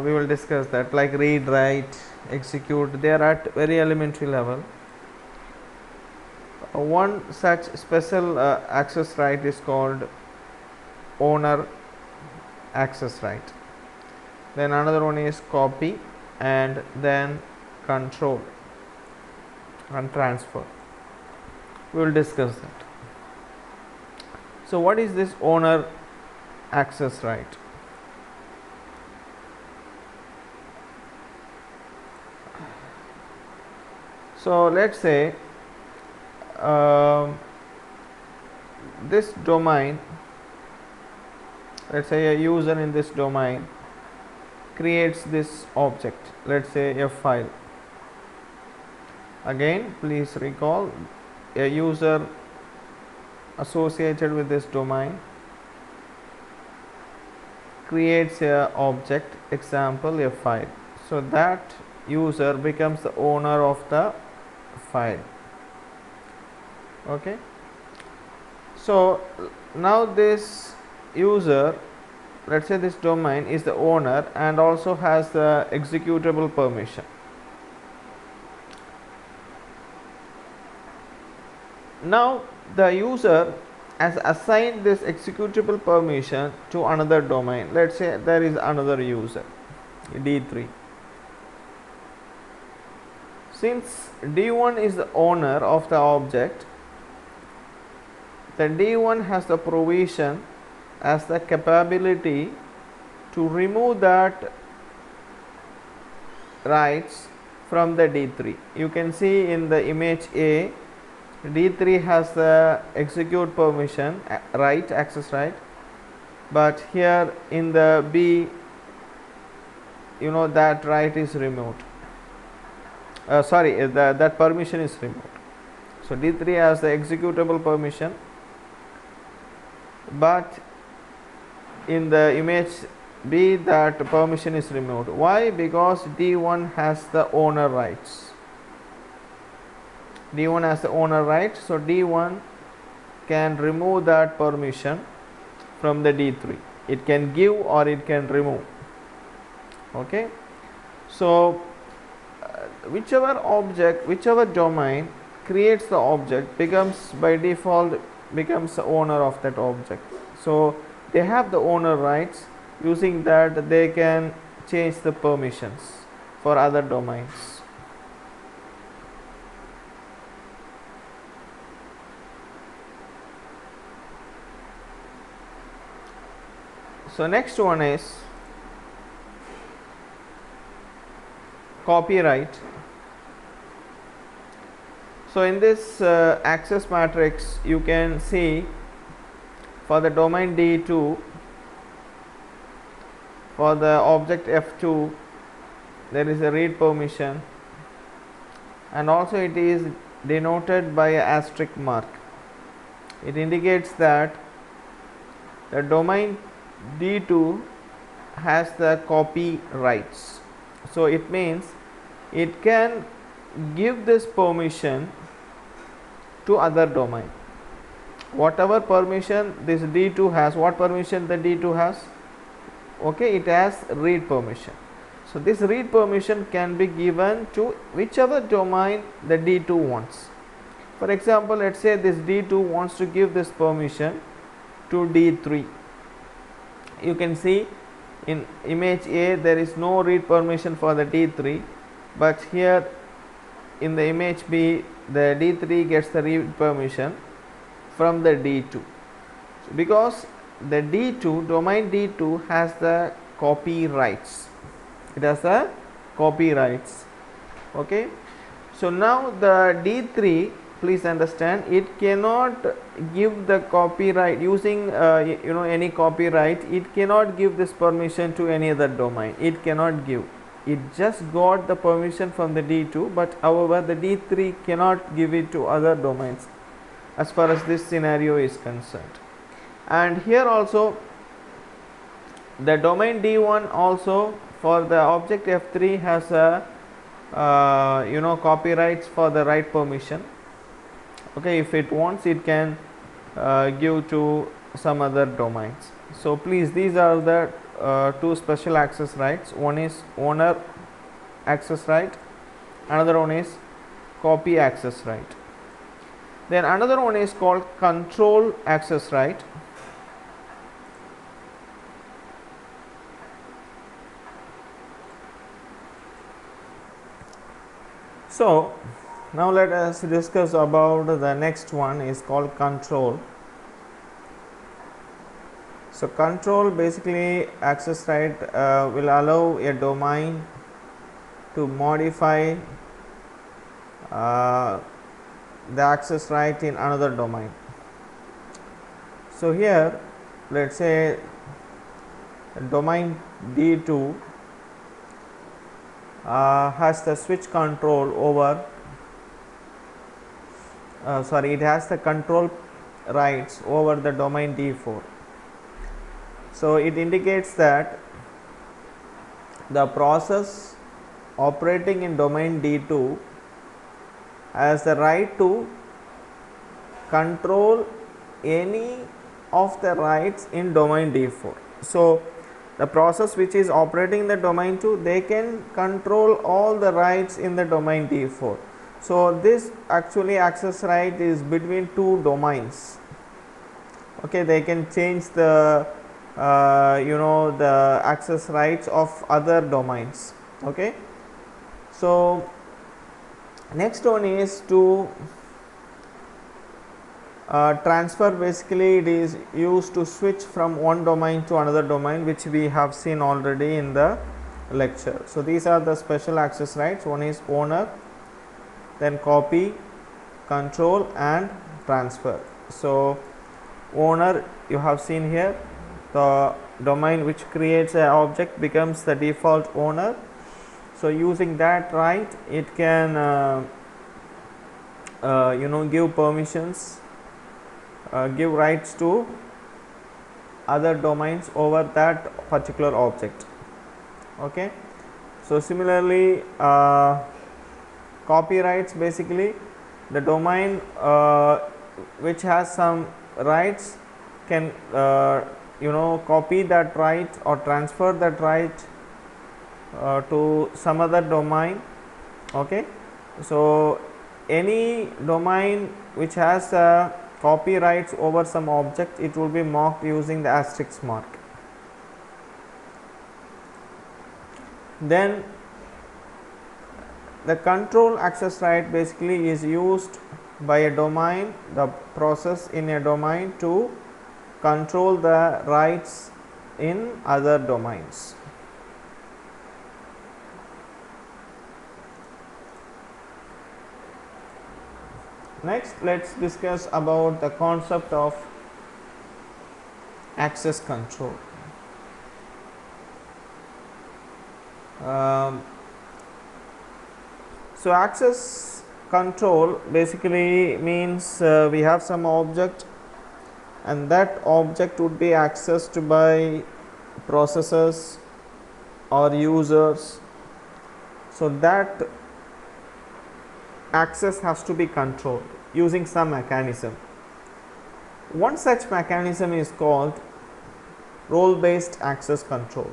We will discuss that, like read, write, execute. They are at very elementary level. One such special access right is called owner access right. Then another one is copy, and then control and transfer. We will discuss that. So what is this owner access right? So let's say this domain, let's say a user in this domain creates this object, let's say a file. Again, please recall, a user associated with this domain creates a object, example a file. So that user becomes the owner of the file. Okay, so now this user, let's say this domain is the owner and also has the executable permission. Now the user has assigned this executable permission to another domain. Let's say there is another user, D3. Since D1 is the owner of the object, the D1 has the provision, has the capability to remove that rights from the D3. You can see in the image A, D3 has the execute permission, right, access right, but here in the B, that right is removed. That permission is removed. So D3 has the executable permission, but in the image B, that permission is removed. Why? Because D1 has the owner rights. D1 has the owner rights, so D1 can remove that permission from the D3. It can give or it can remove. Okay, so whichever domain creates the object becomes by default becomes the owner of that object. So they have the owner rights. Using that, they can change the permissions for other domains. So next one is copyright. So in this access matrix, you can see for the domain D2, for the object F2, there is a read permission, and also it is denoted by a asterisk mark. It indicates that the domain D2 has the copy rights. So it means it can give this permission to other domain. Whatever permission this D2 has, what permission the D2 has? Okay, it has read permission. So this read permission can be given to whichever domain the D2 wants. For example, let's say this D2 wants to give this permission to D3. You can see in image A there is no read permission for the D3, but here in the image B the D3 gets the read permission from the D2. So because the D2, domain D2 has the copyrights, it has the copyrights. Okay, so now the D3, please understand, it cannot give the copyright using any copyright. It cannot give this permission to any other domain. It cannot give. It just got the permission from the D2, but however the D3 cannot give it to other domains as far as this scenario is concerned. And here also the domain D1 also for the object F3 has a copyrights for the write permission. Okay, if it wants, it can give to some other domains. So please, these are the two special access rights. One is owner access right, another one is copy access right. Then another one is called control access right. So now let us discuss about the next one, is called control. So control basically access right will allow a domain to modify the access right in another domain. So here let's say domain D2 has the switch control over it has the control rights over the domain D4. So it indicates that the process operating in domain D2 has the right to control any of the rights in domain D4. So the process which is operating in the domain 2, they can control all the rights in the domain D4. So this actually access right is between two domains. Okay, they can change the the access rights of other domains. Okay, so next one is to transfer. Basically it is used to switch from one domain to another domain, which we have seen already in the lecture. So these are the special access rights. One is owner, then copy, control and transfer. So owner, you have seen here, the domain which creates an object becomes the default owner. So using that right, it can give permissions, give rights to other domains over that particular object. Okay, so similarly copyrights, basically the domain which has some rights can copy that right or transfer that right to some other domain. Okay, so any domain which has copyrights over some object, it will be marked using the asterisk mark. Then the control access right basically is used by a domain, the process in a domain, to control the rights in other domains. Next, let's discuss about the concept of access control. Um, so access control basically means we have some object, and that object would be accessed by processors or users. So that access has to be controlled using some mechanism. One such mechanism is called role based access control.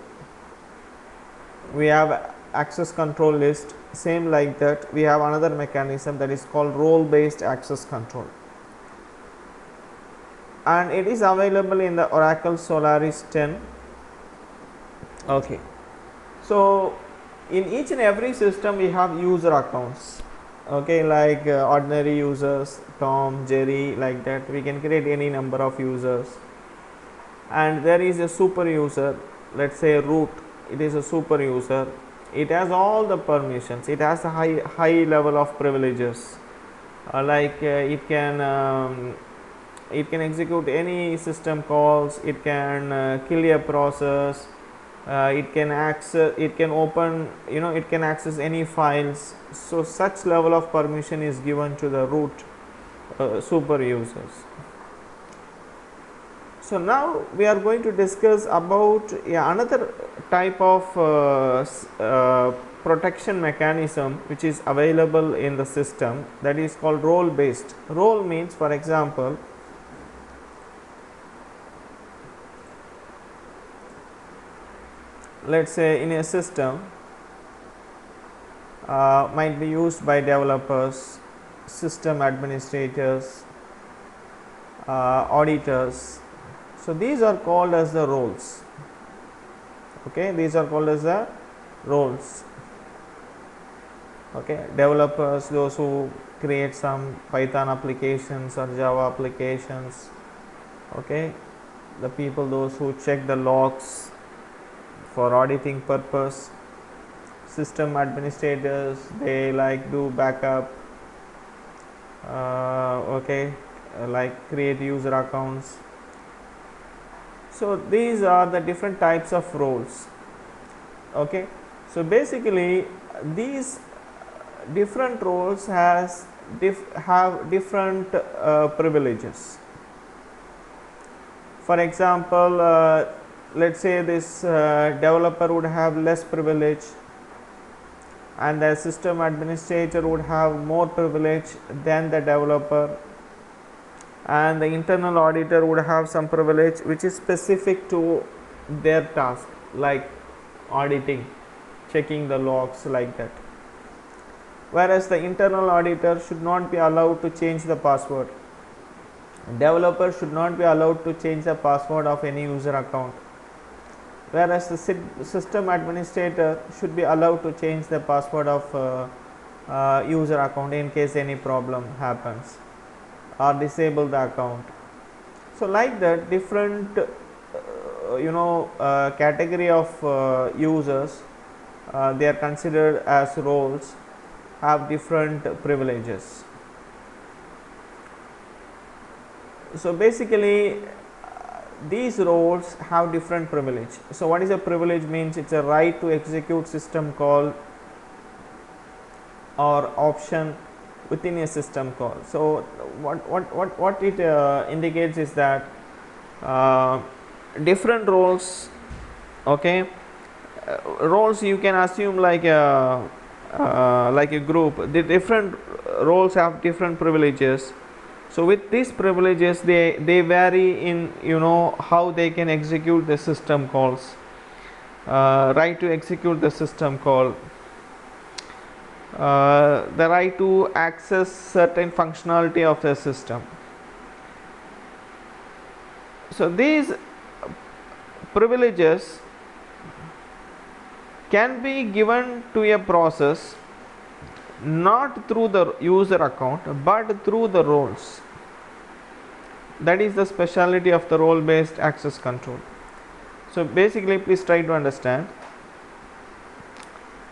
We have access control list, same like that we have another mechanism that is called role based access control, and it is available in the Oracle Solaris 10. Okay, so in each and every system we have user accounts, okay, like ordinary users, Tom, Jerry, like that we can create any number of users. And there is a super user, let's say root, it is a super user, it has all the permissions, it has a high level of privileges, it can execute any system calls, it can kill a process, it can open, it can access any files. So such level of permission is given to the root super users. So now we are going to discuss about another type of protection mechanism which is available in the system, that is called role based. Role means, for example, let's say in a system might be used by developers, system administrators, auditors. So these are called as the roles. Okay, these are called as the roles. Okay, developers, those who create some Python applications or Java applications. Okay, the people, those who check the logs for auditing purpose. System administrators, they like do backup, okay, like create user accounts. So these are the different types of roles. Okay, so basically these different roles have different privileges. For example, let's say this developer would have less privilege, and the system administrator would have more privilege than the developer, and the internal auditor would have some privilege which is specific to their task, like auditing, checking the logs, like that. Whereas the internal auditor should not be allowed to change the password. Developer should not be allowed to change the password of any user account. Whereas the system administrator should be allowed to change the password of user account in case any problem happens, or disable the account. So like that, different category of users, they are considered as roles, have different privileges. So basically these roles have different privilege. So what is a privilege? Means it's a right to execute system call or option within a system call. So what it indicates is that different roles, okay, roles you can assume like a group. The different roles have different privileges. So with these privileges, they vary in how they can execute the system calls. Right to execute the system call, the right to access certain functionality of the system. So these privileges can be given to a process not through the user account but through the roles. That is the speciality of the role based access control. So basically, please try to understand,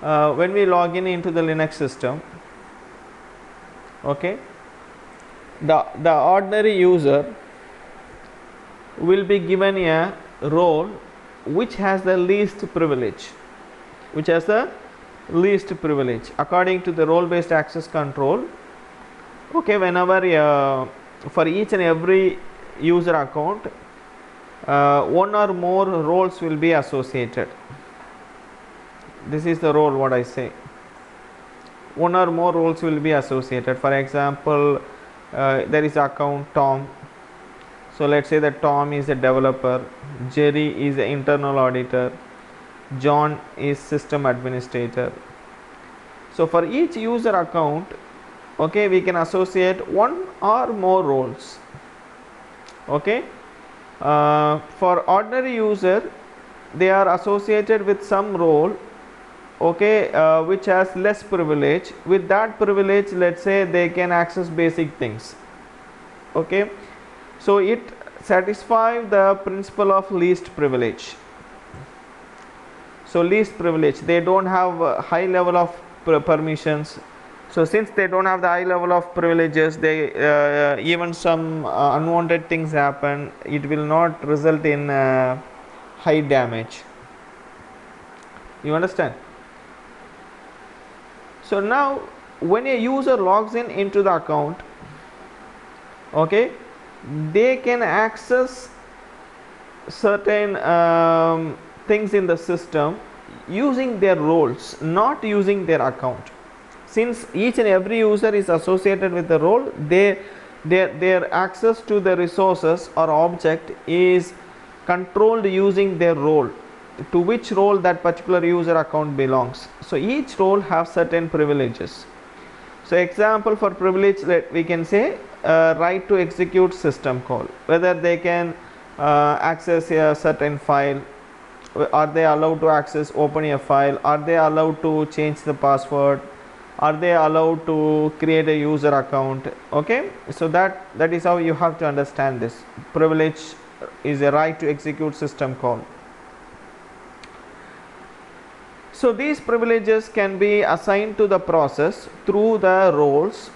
when we log in into the Linux system, okay, The ordinary user will be given a role which has the least privilege, according to the role based access control. Okay, whenever for each and every user account, one or more roles will be associated. This is the role, what I say, one or more roles will be associated. For example, there is account Tom, so let's say that Tom is a developer, Jerry is an internal auditor, John is system administrator. So for each user account, okay, we can associate one or more roles. Okay, for ordinary user, they are associated with some role, okay, which has less privilege. With that privilege, let's say they can access basic things. Okay, so it satisfies the principle of least privilege. So least privilege, they don't have a high level of permissions. So since they don't have the high level of privileges, they even some unwanted things happen, it will not result in high damage. You understand? So now when a user logs in into the account, okay, they can access certain things in the system using their roles, not using their account. Since each and every user is associated with the role, their access to the resources or object is controlled using their role, to which role that particular user account belongs. So each role has certain privileges. So example for privilege, we can say right to execute system call, whether they can access a certain file, are they allowed to open a file, are they allowed to change the password, are they allowed to create a user account. Okay, so that is how you have to understand this. Privilege is a right to execute system call. So these privileges can be assigned to the process through the roles.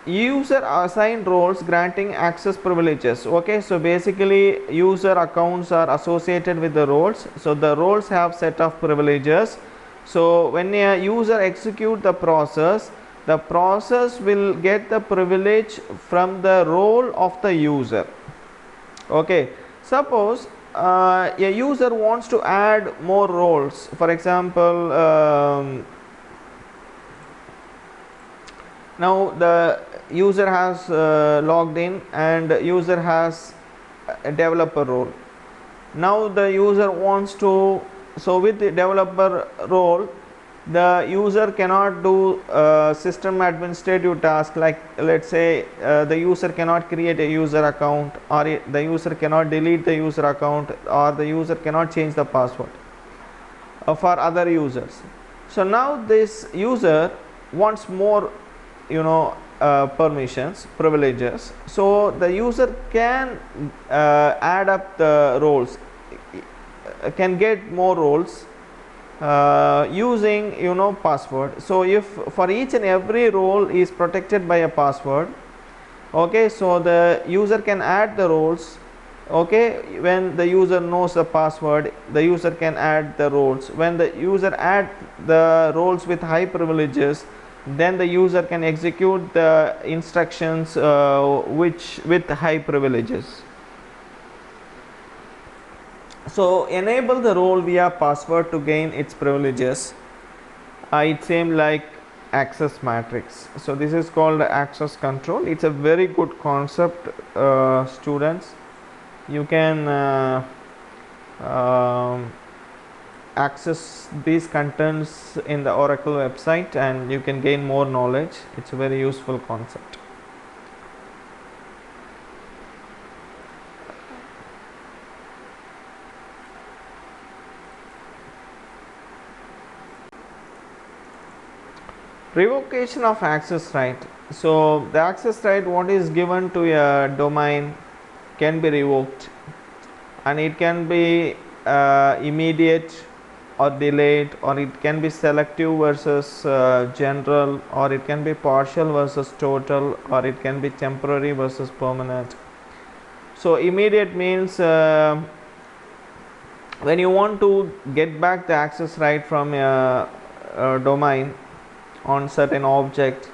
User assigned roles granting access privileges. Okay, so basically user accounts are associated with the roles, so the roles have set of privileges. So when a user execute the process will get the privilege from the role of the user. Okay, suppose a user wants to add more roles. For example, now the user has logged in and user has a developer role. Now the user wants to, so with the developer role, the user cannot do system administrative task, like let's say the user cannot create a user account, or the user cannot delete the user account, or the user cannot change the password for other users. So now this user wants more, permissions, privileges. So the user can add up the roles, can get more roles using password. So if for each and every role is protected by a password, okay, so the user can add the roles. Okay, when the user knows the password, the user can add the roles. When the user add the roles with high privileges, then the user can execute the instructions which with high privileges. So enable the role via password to gain its privileges. It seems like access matrix. So this is called access control. It's a very good concept, students. You can access these contents in the Oracle website and you can gain more knowledge. It's a very useful concept. Revocation of access right. So the access right what is given to a domain can be revoked, and it can be immediate or delayed, or it can be selective versus general, or it can be partial versus total, or it can be temporary versus permanent. So immediate means when you want to get back the access right from a domain on certain object,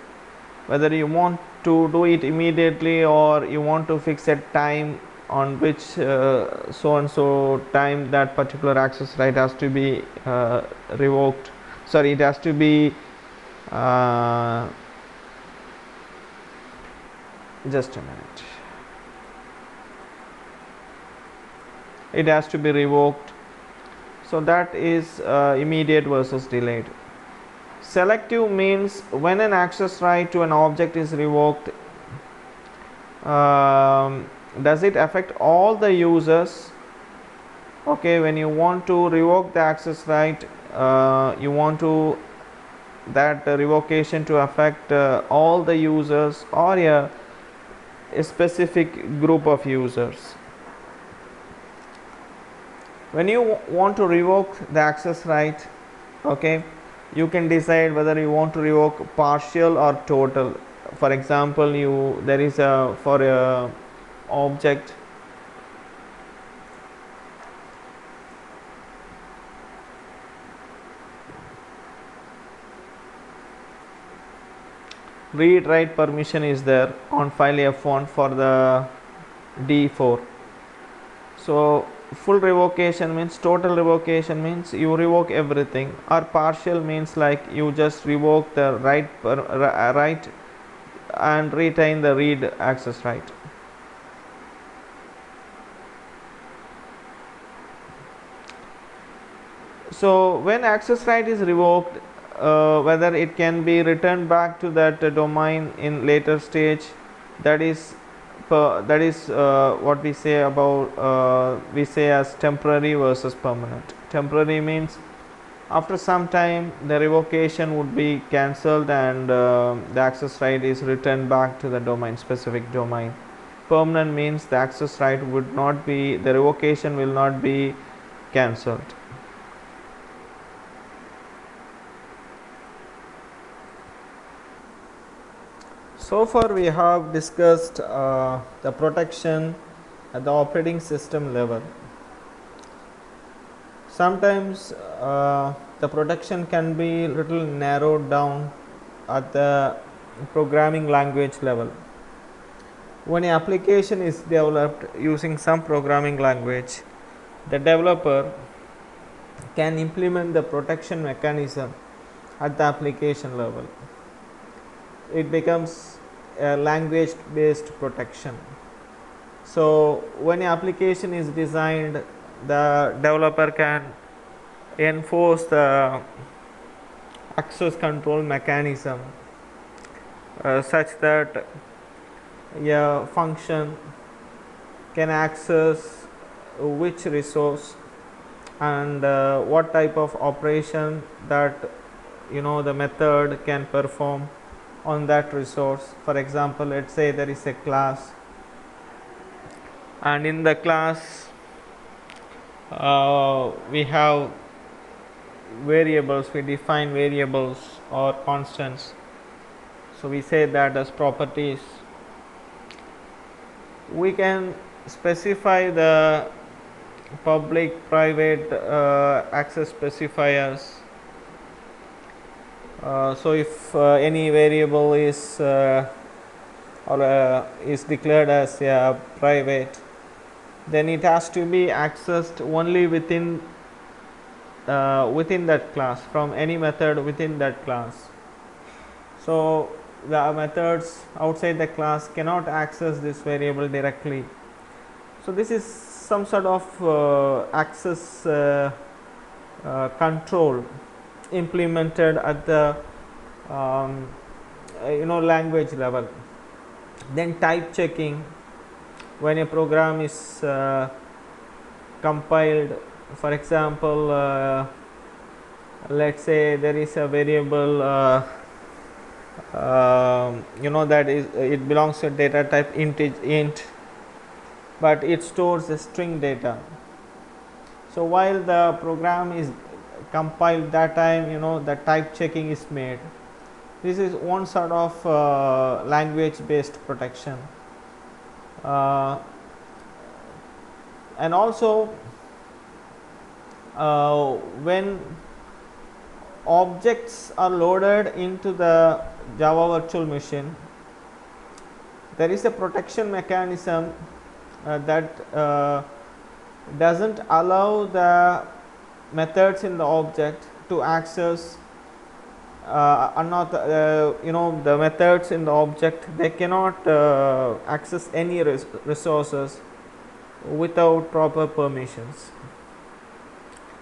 whether you want to do it immediately or you want to fix a time on which so and so time that particular access right has to be revoked, sorry, it has to be just a minute, it has to be revoked. So that is immediate versus delayed. Selective means when an access right to an object is revoked, does it affect all the users? Okay, when you want to revoke the access right, you want to that revocation to affect all the users or a specific group of users. When you want to revoke the access right, okay, you can decide whether you want to revoke partial or total. For example, there is a for a object, read write permission is there on file F1 for the D4. So full revocation means, total revocation means you revoke everything, or partial means like you just revoke the write and retain the read access right. So when access right is revoked, whether it can be returned back to that domain in later stage, that is what we say about we say as temporary versus permanent. Temporary means after some time the revocation would be cancelled and the access right is returned back to the domain, specific domain. Permanent means the access right would not be, the revocation will not be cancelled. So far we have discussed the protection at the operating system level. Sometimes the protection can be little narrowed down at the programming language level. When an application is developed using some programming language, the developer can implement the protection mechanism at the application level. It becomes a language based protection. So when an application is designed, the developer can enforce the access control mechanism such that a function can access which resource and what type of operation that the method can perform on that resource. For example, let's say there is a class, and in the class we have variables, we define variables or constants. So we say that as properties. We can specify the public, private access specifiers. So if any variable is is declared as private, then it has to be accessed only within that class, from any method within that class. So the methods outside the class cannot access this variable directly. So this is some sort of access control implemented at the language level. Then type checking, when a program is compiled. For example, let's say there is a variable that is it belongs to data type int, but it stores a string data. So while the program is compiled, that time the type checking is made. This is one sort of language based protection. And also when objects are loaded into the Java virtual machine, there is a protection mechanism that doesn't allow the methods in the object to access the methods in the object, they cannot access any resources without proper permissions.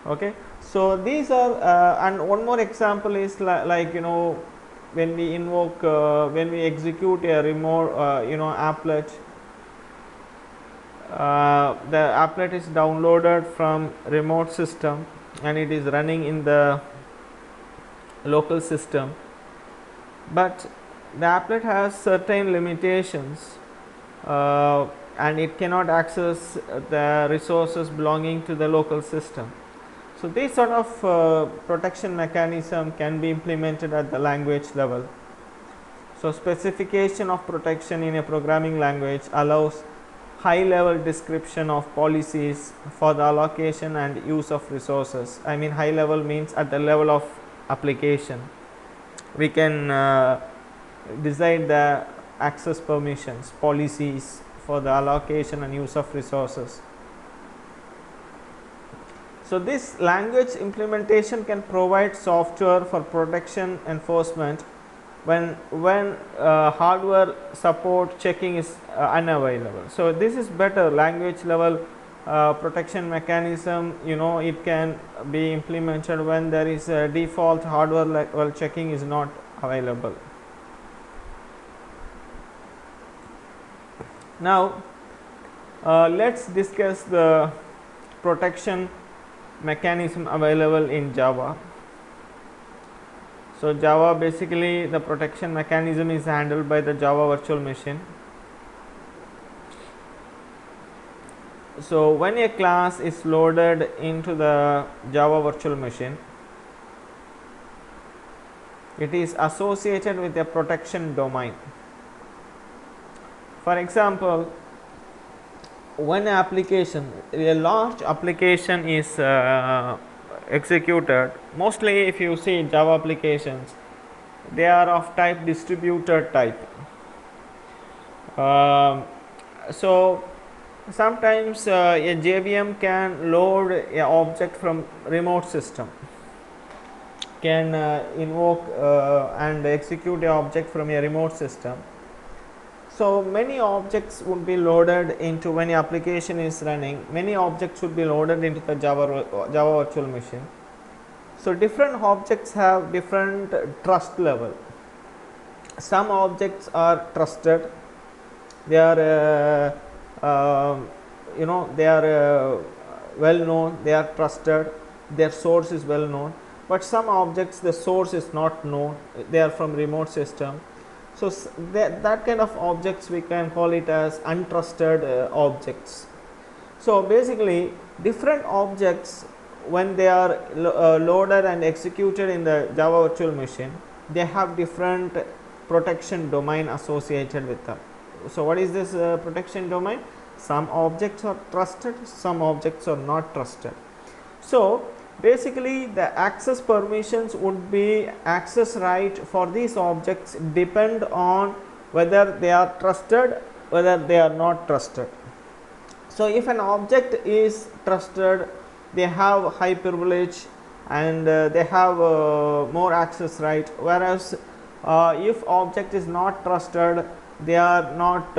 Okay, so these are and one more example is like when we invoke when we execute a remote applet. The applet is downloaded from remote system and it is running in the local system, but the applet has certain limitations and it cannot access the resources belonging to the local system. So this sort of protection mechanism can be implemented at the language level. So specification of protection in a programming language allows high level description of policies for the allocation and use of resources. I mean, high level means at the level of application we can decide the access permissions, policies for the allocation and use of resources. So this language implementation can provide software for protection enforcement when hardware support checking is unavailable. So this is better language level protection mechanism. It can be implemented when there is a default hardware level checking is not available. Now let's discuss the protection mechanism available in Java. So Java, basically the protection mechanism is handled by the Java virtual machine. So when a class is loaded into the Java virtual machine, it is associated with a protection domain. For example, when a large application is executed, mostly if you see Java applications, they are of type distributed type. So sometimes a JVM can load an object from remote system, can invoke and execute an object from a remote system. So many objects would be loaded into, when your application is running, many objects would be loaded into the Java virtual machine. So different objects have different trust level. Some objects are trusted, they are they are well known, they are trusted, their source is well known. But some objects, the source is not known, they are from remote system. So that kind of objects we can call it as untrusted objects. So basically different objects, when they are loaded and executed in the Java virtual machine, they have different protection domain associated with them. So what is this protection domain? Some objects are trusted, some objects are not trusted. So basically the access permissions would be, access right for these objects depend on whether they are trusted, whether they are not trusted. So if an object is trusted, they have high privilege and they have more access right, whereas if object is not trusted, they are not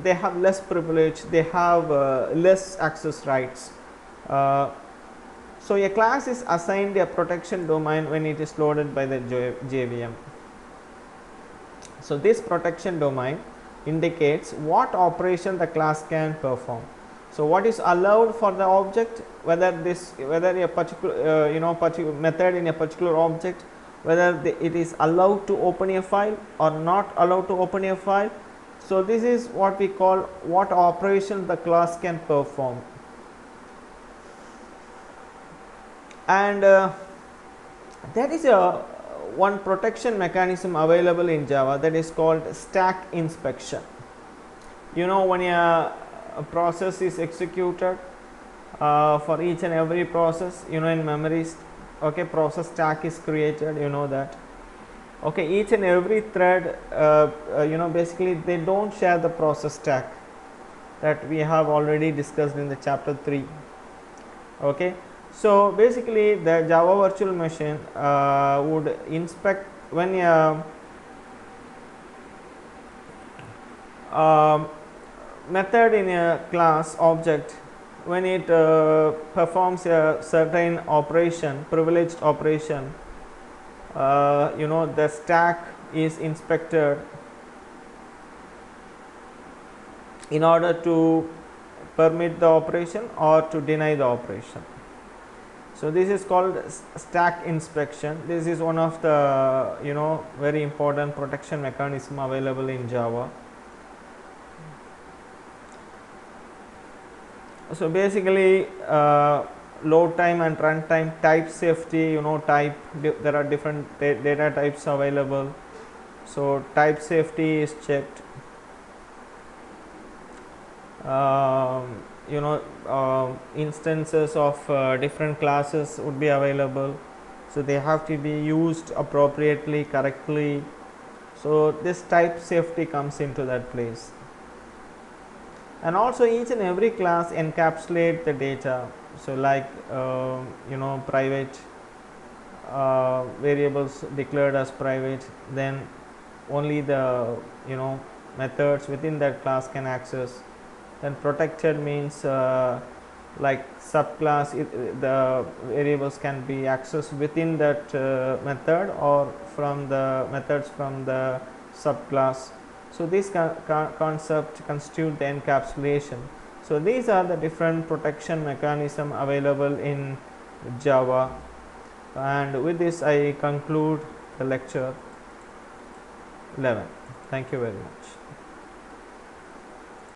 they have less privilege, they have less access rights. So a class is assigned a protection domain when it is loaded by the JVM. So this protection domain indicates what operation the class can perform. So what is allowed for the object, whether a particular method in a particular object, whether it is allowed to open a file or not allowed to open a file. So this is what we call what operation the class can perform. And There is a one protection mechanism available in Java, that is called stack inspection. You know, when a process is executed, for each and every process, you know, in memories, okay, process stack is created, you know that. Okay, each and every thread, you know, basically they don't share the process stack that we have already discussed in the chapter 3. Okay, so basically the Java virtual machine would inspect when a method in a class object, when it performs a certain operation, privileged operation, you know, the stack is inspected in order to permit the operation or to deny the operation. So this is called stack inspection. This is one of the, you know, very important protection mechanism available in Java. So basically, load time and runtime, type safety, you know, type, there are different data types available. So type safety is checked. You know, instances of different classes would be available, so they have to be used appropriately, correctly. So this type safety comes into that place. And also each and every class encapsulate the data. So like, you know, private variables declared as private, then only the, you know, methods within that class can access. Then protected means like subclass, the variables can be accessed within that method or from the methods from the subclass. So this concept constitute the encapsulation. So these are the different protection mechanism available in Java, and with this I conclude the lecture 11. Thank you very much.